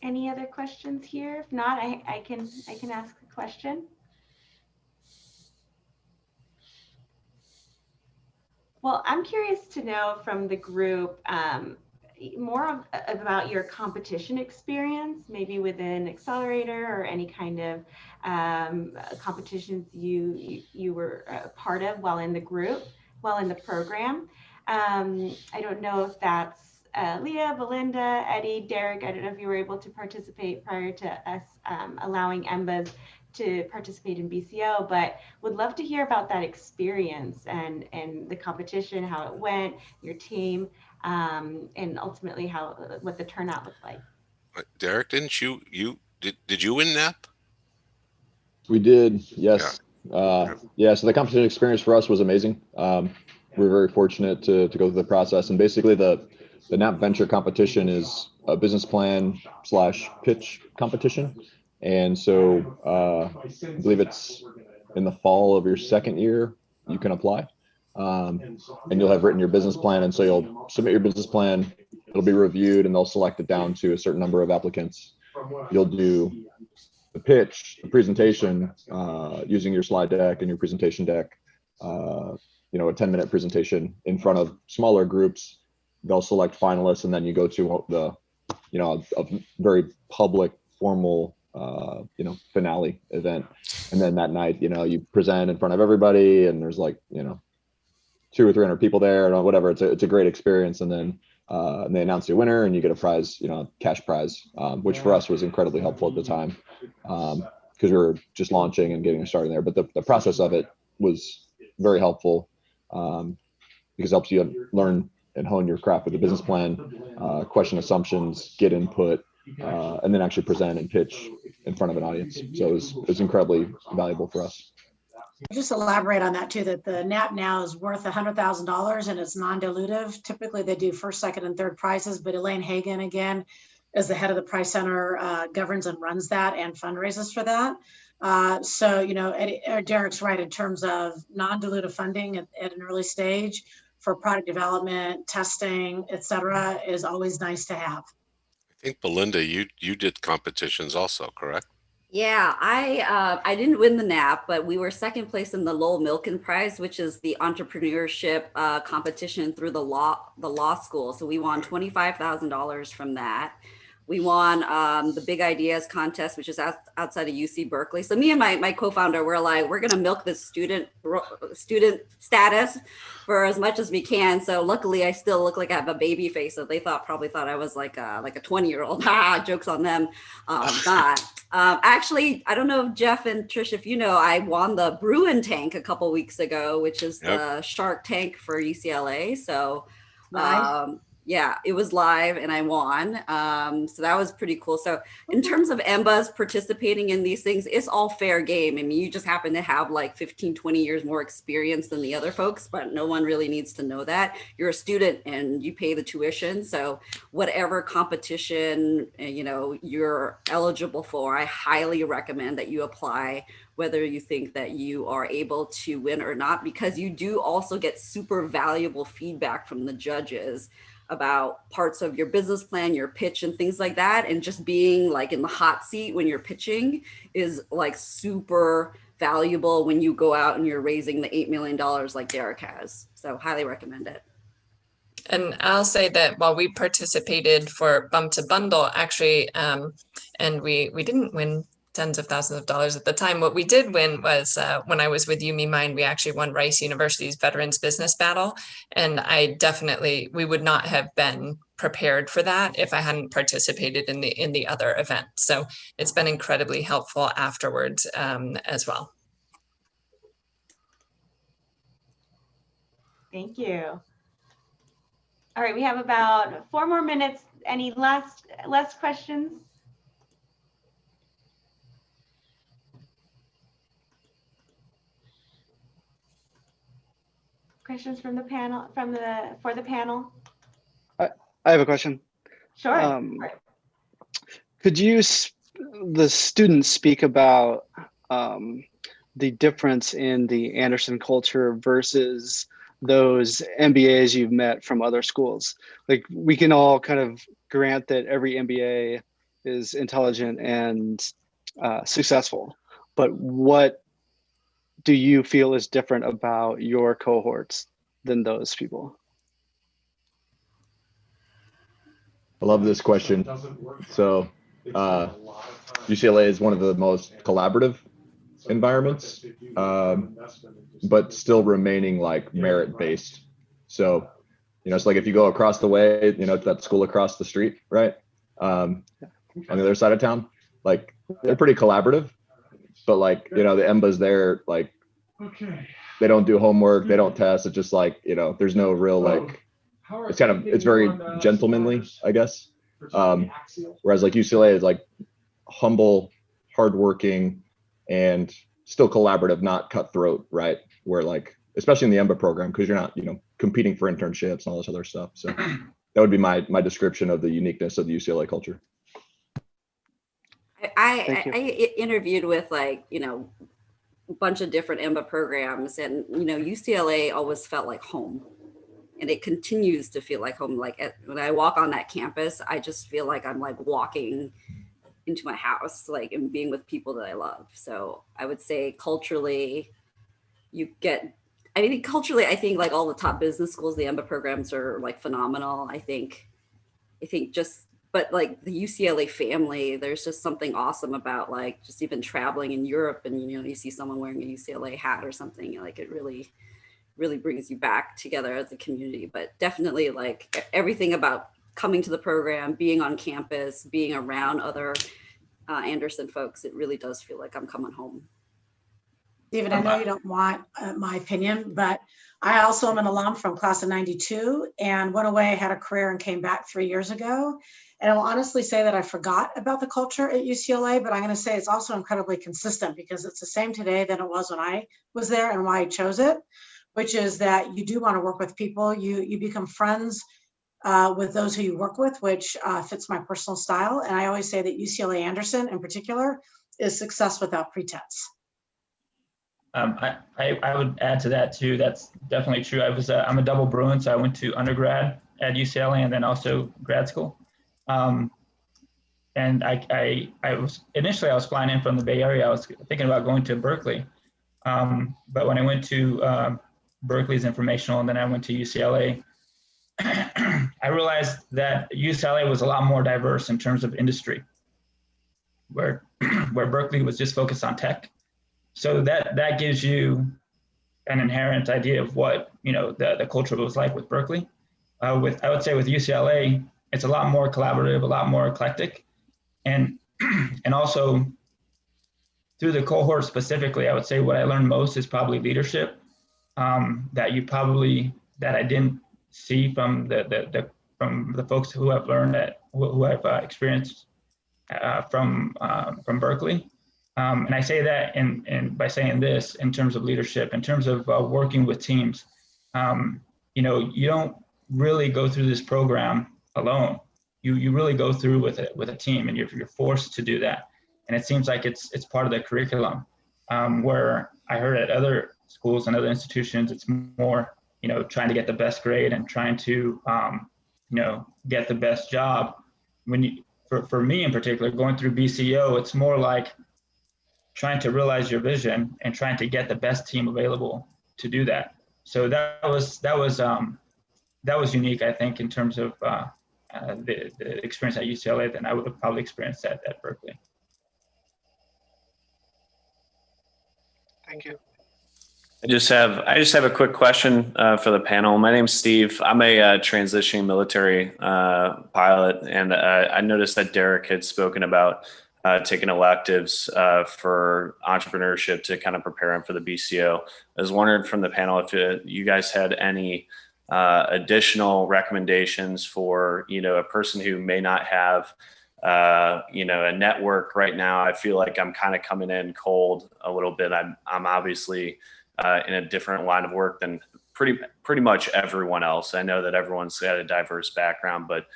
Any other questions here? If not, I can ask a question. Well, I'm curious to know from the group more about your competition experience, maybe within Accelerator or any kind of competitions you were a part of while in the group, while in the program. I don't know if that's Leah, Belinda, Eddie, Derek. I don't know if you were able to participate prior to us allowing EMBAs to participate in BCO, but would love to hear about that experience and the competition, how it went, your team, and ultimately what the turnout looked like. Derek, didn't you did you win NAP? We did, yes. Yeah. So the competition experience for us was amazing. We were very fortunate to go through the process, and basically the NAP venture competition is a business plan / pitch competition. And so I believe it's in the fall of your second year, you can apply. And you'll have written your business plan. And so you'll submit your business plan, it'll be reviewed, and they'll select it down to a certain number of applicants. You'll do the pitch, the presentation, using your slide deck and your presentation deck, a 10-minute presentation in front of smaller groups. They'll select finalists, and then you go to a very public, formal, finale event. And then that night, you present in front of everybody, and there's 200 or 300 people there, or whatever. It's a great experience. And then they announce your winner, and you get a prize, cash prize, which for us was incredibly helpful at the time, because we were just launching and getting started there. But the process of it was very helpful, because it helps you learn and hone your craft with the business plan, question assumptions, get input, and then actually present and pitch in front of an audience. So it was incredibly valuable for us. Just elaborate on that too, that the NAP now is worth $100,000 and it's non-dilutive. Typically they do first, second, and third prizes, but Elaine Hagan, again, as the head of the Prize Center, governs and runs that and fundraises for that. So, you know, Derek's right in terms of non-dilutive funding at an early stage for product development, testing, et cetera, is always nice to have. I think Belinda, you did competitions also, correct? Yeah, I didn't win the NAP, but we were second place in the Lowell Milken Prize, which is the entrepreneurship competition through the law school. So we won $25,000 from that. We won the Big Ideas contest, which is outside of UC Berkeley. So me and my co-founder were like, we're gonna milk this student status for as much as we can. So luckily, I still look like I have a baby face. So they probably thought I was like a 20-year-old. Jokes on them. Not. Actually, I don't know if Jeff and Trish, if you know, I won the Bruin Tank a couple weeks ago, which is the Shark Tank for UCLA. So. Yeah, it was live and I won. So that was pretty cool. So in terms of EMBAs participating in these things, it's all fair game. I mean, you just happen to have like 15, 20 years more experience than the other folks, but no one really needs to know that. You're a student and you pay the tuition. So whatever competition, you know, you're eligible for, I highly recommend that you apply, whether you think that you are able to win or not, because you do also get super valuable feedback from the judges about parts of your business plan, your pitch and things like that. And just being like in the hot seat when you're pitching is like super valuable when you go out and you're raising the $8 million like Derek has. So highly recommend it. And I'll say that while we participated for Bump to Bundle, actually, and we didn't win tens of thousands of dollars at the time. What we did win was when I was with You Mind, we actually won Rice University's Veterans Business Battle. And we would not have been prepared for that if I hadn't participated in the other event. So it's been incredibly helpful afterwards as well. Thank you. All right, we have about 4 more minutes. Any last questions? Questions from the panel, for the panel? I have a question. Sure. Could the students speak about the difference in the Anderson culture versus those MBAs you've met from other schools? Like, we can all kind of grant that every MBA is intelligent and successful, but what do you feel is different about your cohorts than those people? I love this question. So UCLA is one of the most collaborative environments, but still remaining like merit-based. So, you know, it's like if you go across the way, you know, to that school across the street, right? On the other side of town, like they're pretty collaborative, but like, you know, the EMBAs there, like, they don't do homework, they don't test. It's just like, you know, there's no real like, it's very gentlemanly, I guess. Whereas like UCLA is like humble, hardworking, and still collaborative, not cutthroat, right? Where like, especially in the EMBA program, because you're not, you know, competing for internships and all this other stuff. So that would be my description of the uniqueness of the UCLA culture. I interviewed with like, you know, a bunch of different EMBA programs, and, you know, UCLA always felt like home, and it continues to feel like home. Like when I walk on that campus, I just feel like I'm like walking into my house, like, and being with people that I love. So I would say culturally, I think like all the top business schools, the EMBA programs are like phenomenal. I think but like the UCLA family, there's just something awesome about like just even traveling in Europe, and, you know, you see someone wearing a UCLA hat or something, like it really, really brings you back together as a community. But definitely like everything about coming to the program, being on campus, being around other Anderson folks, it really does feel like I'm coming home. David, I know you don't want my opinion, but I also am an alum from class of 92 and went away, had a career and came back 3 years ago. And I will honestly say that I forgot about the culture at UCLA, but I'm going to say it's also incredibly consistent because it's the same today than it was when I was there and why I chose it, which is that you do want to work with people. You become friends with those who you work with, which fits my personal style. And I always say that UCLA Anderson in particular is success without pretense. I would add to that too. That's definitely true. I'm a double Bruin, so I went to undergrad at UCLA and then also grad school. And I was initially I was flying in from the Bay Area. I was thinking about going to Berkeley, but when I went to Berkeley's informational and then I went to UCLA, I realized that UCLA was a lot more diverse in terms of industry, where Berkeley was just focused on tech. So that gives you an inherent idea of what the culture was like with Berkeley. I would say with UCLA, it's a lot more collaborative, a lot more eclectic, and also through the cohort specifically, I would say what I learned most is probably leadership. That I didn't see from the folks who have learned that who have experienced from Berkeley. And I say that and by saying this in terms of leadership, in terms of working with teams, you don't really go through this program alone. You really go through with a team, and you're forced to do that. And it seems like it's part of the curriculum. Where I heard at other schools and other institutions, it's more trying to get the best grade and trying to get the best job. For me in particular, going through BCO, it's more like trying to realize your vision and trying to get the best team available to do that. So that was unique, I think, in terms of the experience at UCLA than I would have probably experienced at Berkeley. Thank you. I just have a quick question for the panel. My name's Steve. I'm a transitioning military pilot, and I noticed that Derek had spoken about taking electives for entrepreneurship to kind of prepare him for the BCO. I was wondering from the panel if you guys had any additional recommendations for a person who may not have a network right now. I feel like I'm kind of coming in cold a little bit. I'm obviously in a different line of work than pretty much everyone else. I know that everyone's got a diverse background, but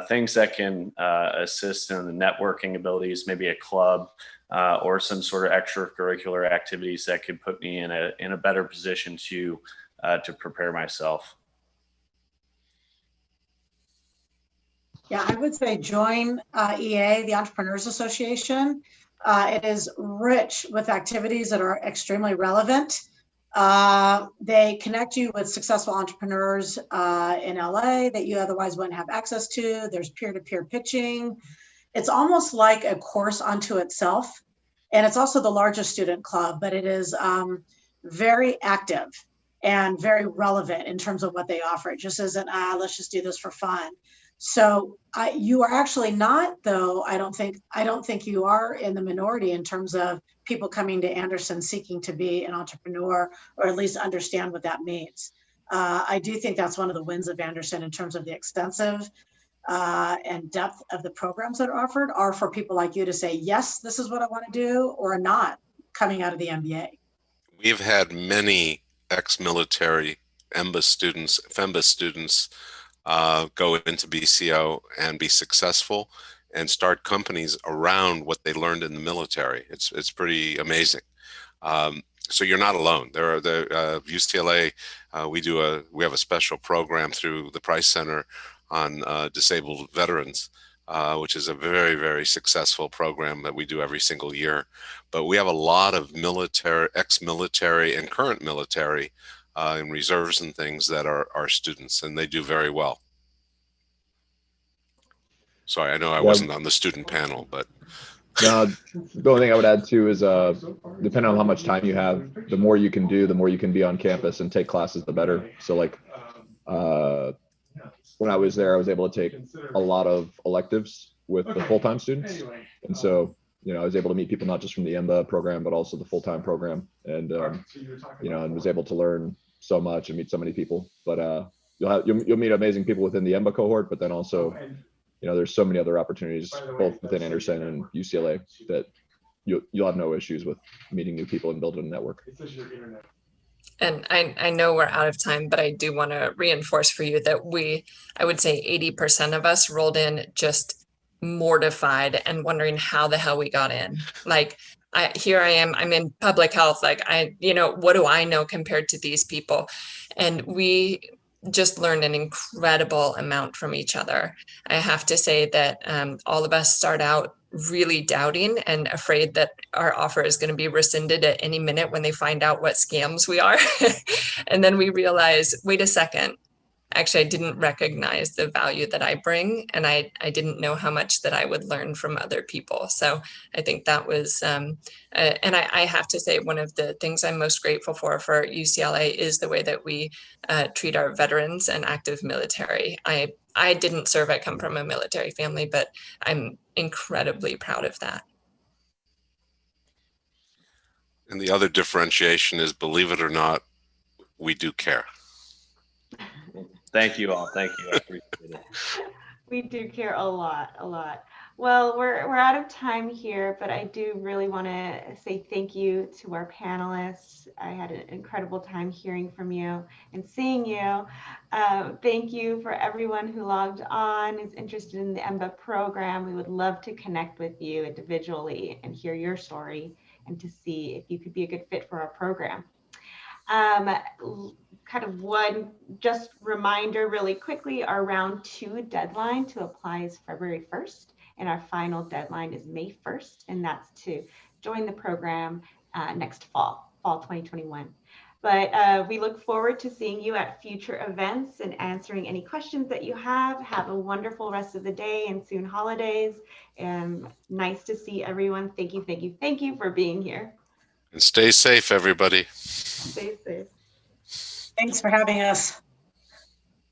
things that can assist in the networking abilities, maybe a club or some sort of extracurricular activities that could put me in a better position to prepare myself. Yeah, I would say join EA, the Entrepreneurs Association. It is rich with activities that are extremely relevant. They connect you with successful entrepreneurs in LA that you otherwise wouldn't have access to. There's peer-to-peer pitching. It's almost like a course unto itself. And it's also the largest student club, but it is very active and very relevant in terms of what they offer. It just isn't, let's just do this for fun. So you are actually not, though, I don't think you are in the minority in terms of people coming to Anderson seeking to be an entrepreneur or at least understand what that means. I do think that's one of the wins of Anderson in terms of the extensive and depth of the programs that are offered are for people like you to say, yes, this is what I want to do, or not coming out of the MBA. We've had many ex-military EMBA students, FEMBA students, go into BCO and be successful and start companies around what they learned in the military. It's pretty amazing. So you're not alone. There are the UCLA. We have a special program through the Price Center on disabled veterans, which is a very, very successful program that we do every single year. But we have a lot of military, ex-military, and current military in reserves and things that are our students, and they do very well. Sorry, I know I wasn't on the student panel, but no, the only thing I would add too is depending on how much time you have, the more you can do, the more you can be on campus and take classes, the better. So like when I was there, I was able to take a lot of electives with the full-time students, and so I was able to meet people not just from the EMBA program, but also the full-time program, and and was able to learn so much and meet so many people. But you'll meet amazing people within the EMBA cohort, but then also, there's so many other opportunities both within Anderson and UCLA that you'll have no issues with meeting new people and building a network. And I know we're out of time, but I do want to reinforce for you that I would say 80% of us rolled in just mortified and wondering how the hell we got in. Like, here I am, I'm in public health. Like, what do I know compared to these people? And we just learned an incredible amount from each other. I have to say that all of us start out really doubting and afraid that our offer is going to be rescinded at any minute when they find out what scams we are. And then we realize, wait a second, actually, I didn't recognize the value that I bring, and I didn't know how much that I would learn from other people. So I think that was, and I have to say, one of the things I'm most grateful for UCLA is the way that we treat our veterans and active military. I didn't serve, I come from a military family, but I'm incredibly proud of that. And the other differentiation is, believe it or not, we do care. Thank you all. Thank you. I appreciate it. We do care a lot, a lot. Well, we're out of time here, but I do really want to say thank you to our panelists. I had an incredible time hearing from you and seeing you. Thank you for everyone who logged on, is interested in the EMBA program. We would love to connect with you individually and hear your story and to see if you could be a good fit for our program. Kind of one just reminder really quickly, our round 2 deadline to apply is February 1st, and our final deadline is May 1st, and that's to join the program next fall 2021. But we look forward to seeing you at future events and answering any questions that you have. Have a wonderful rest of the day and soon holidays. And nice to see everyone. Thank you, thank you, thank you for being here. And stay safe, everybody. Stay safe. Thanks for having us.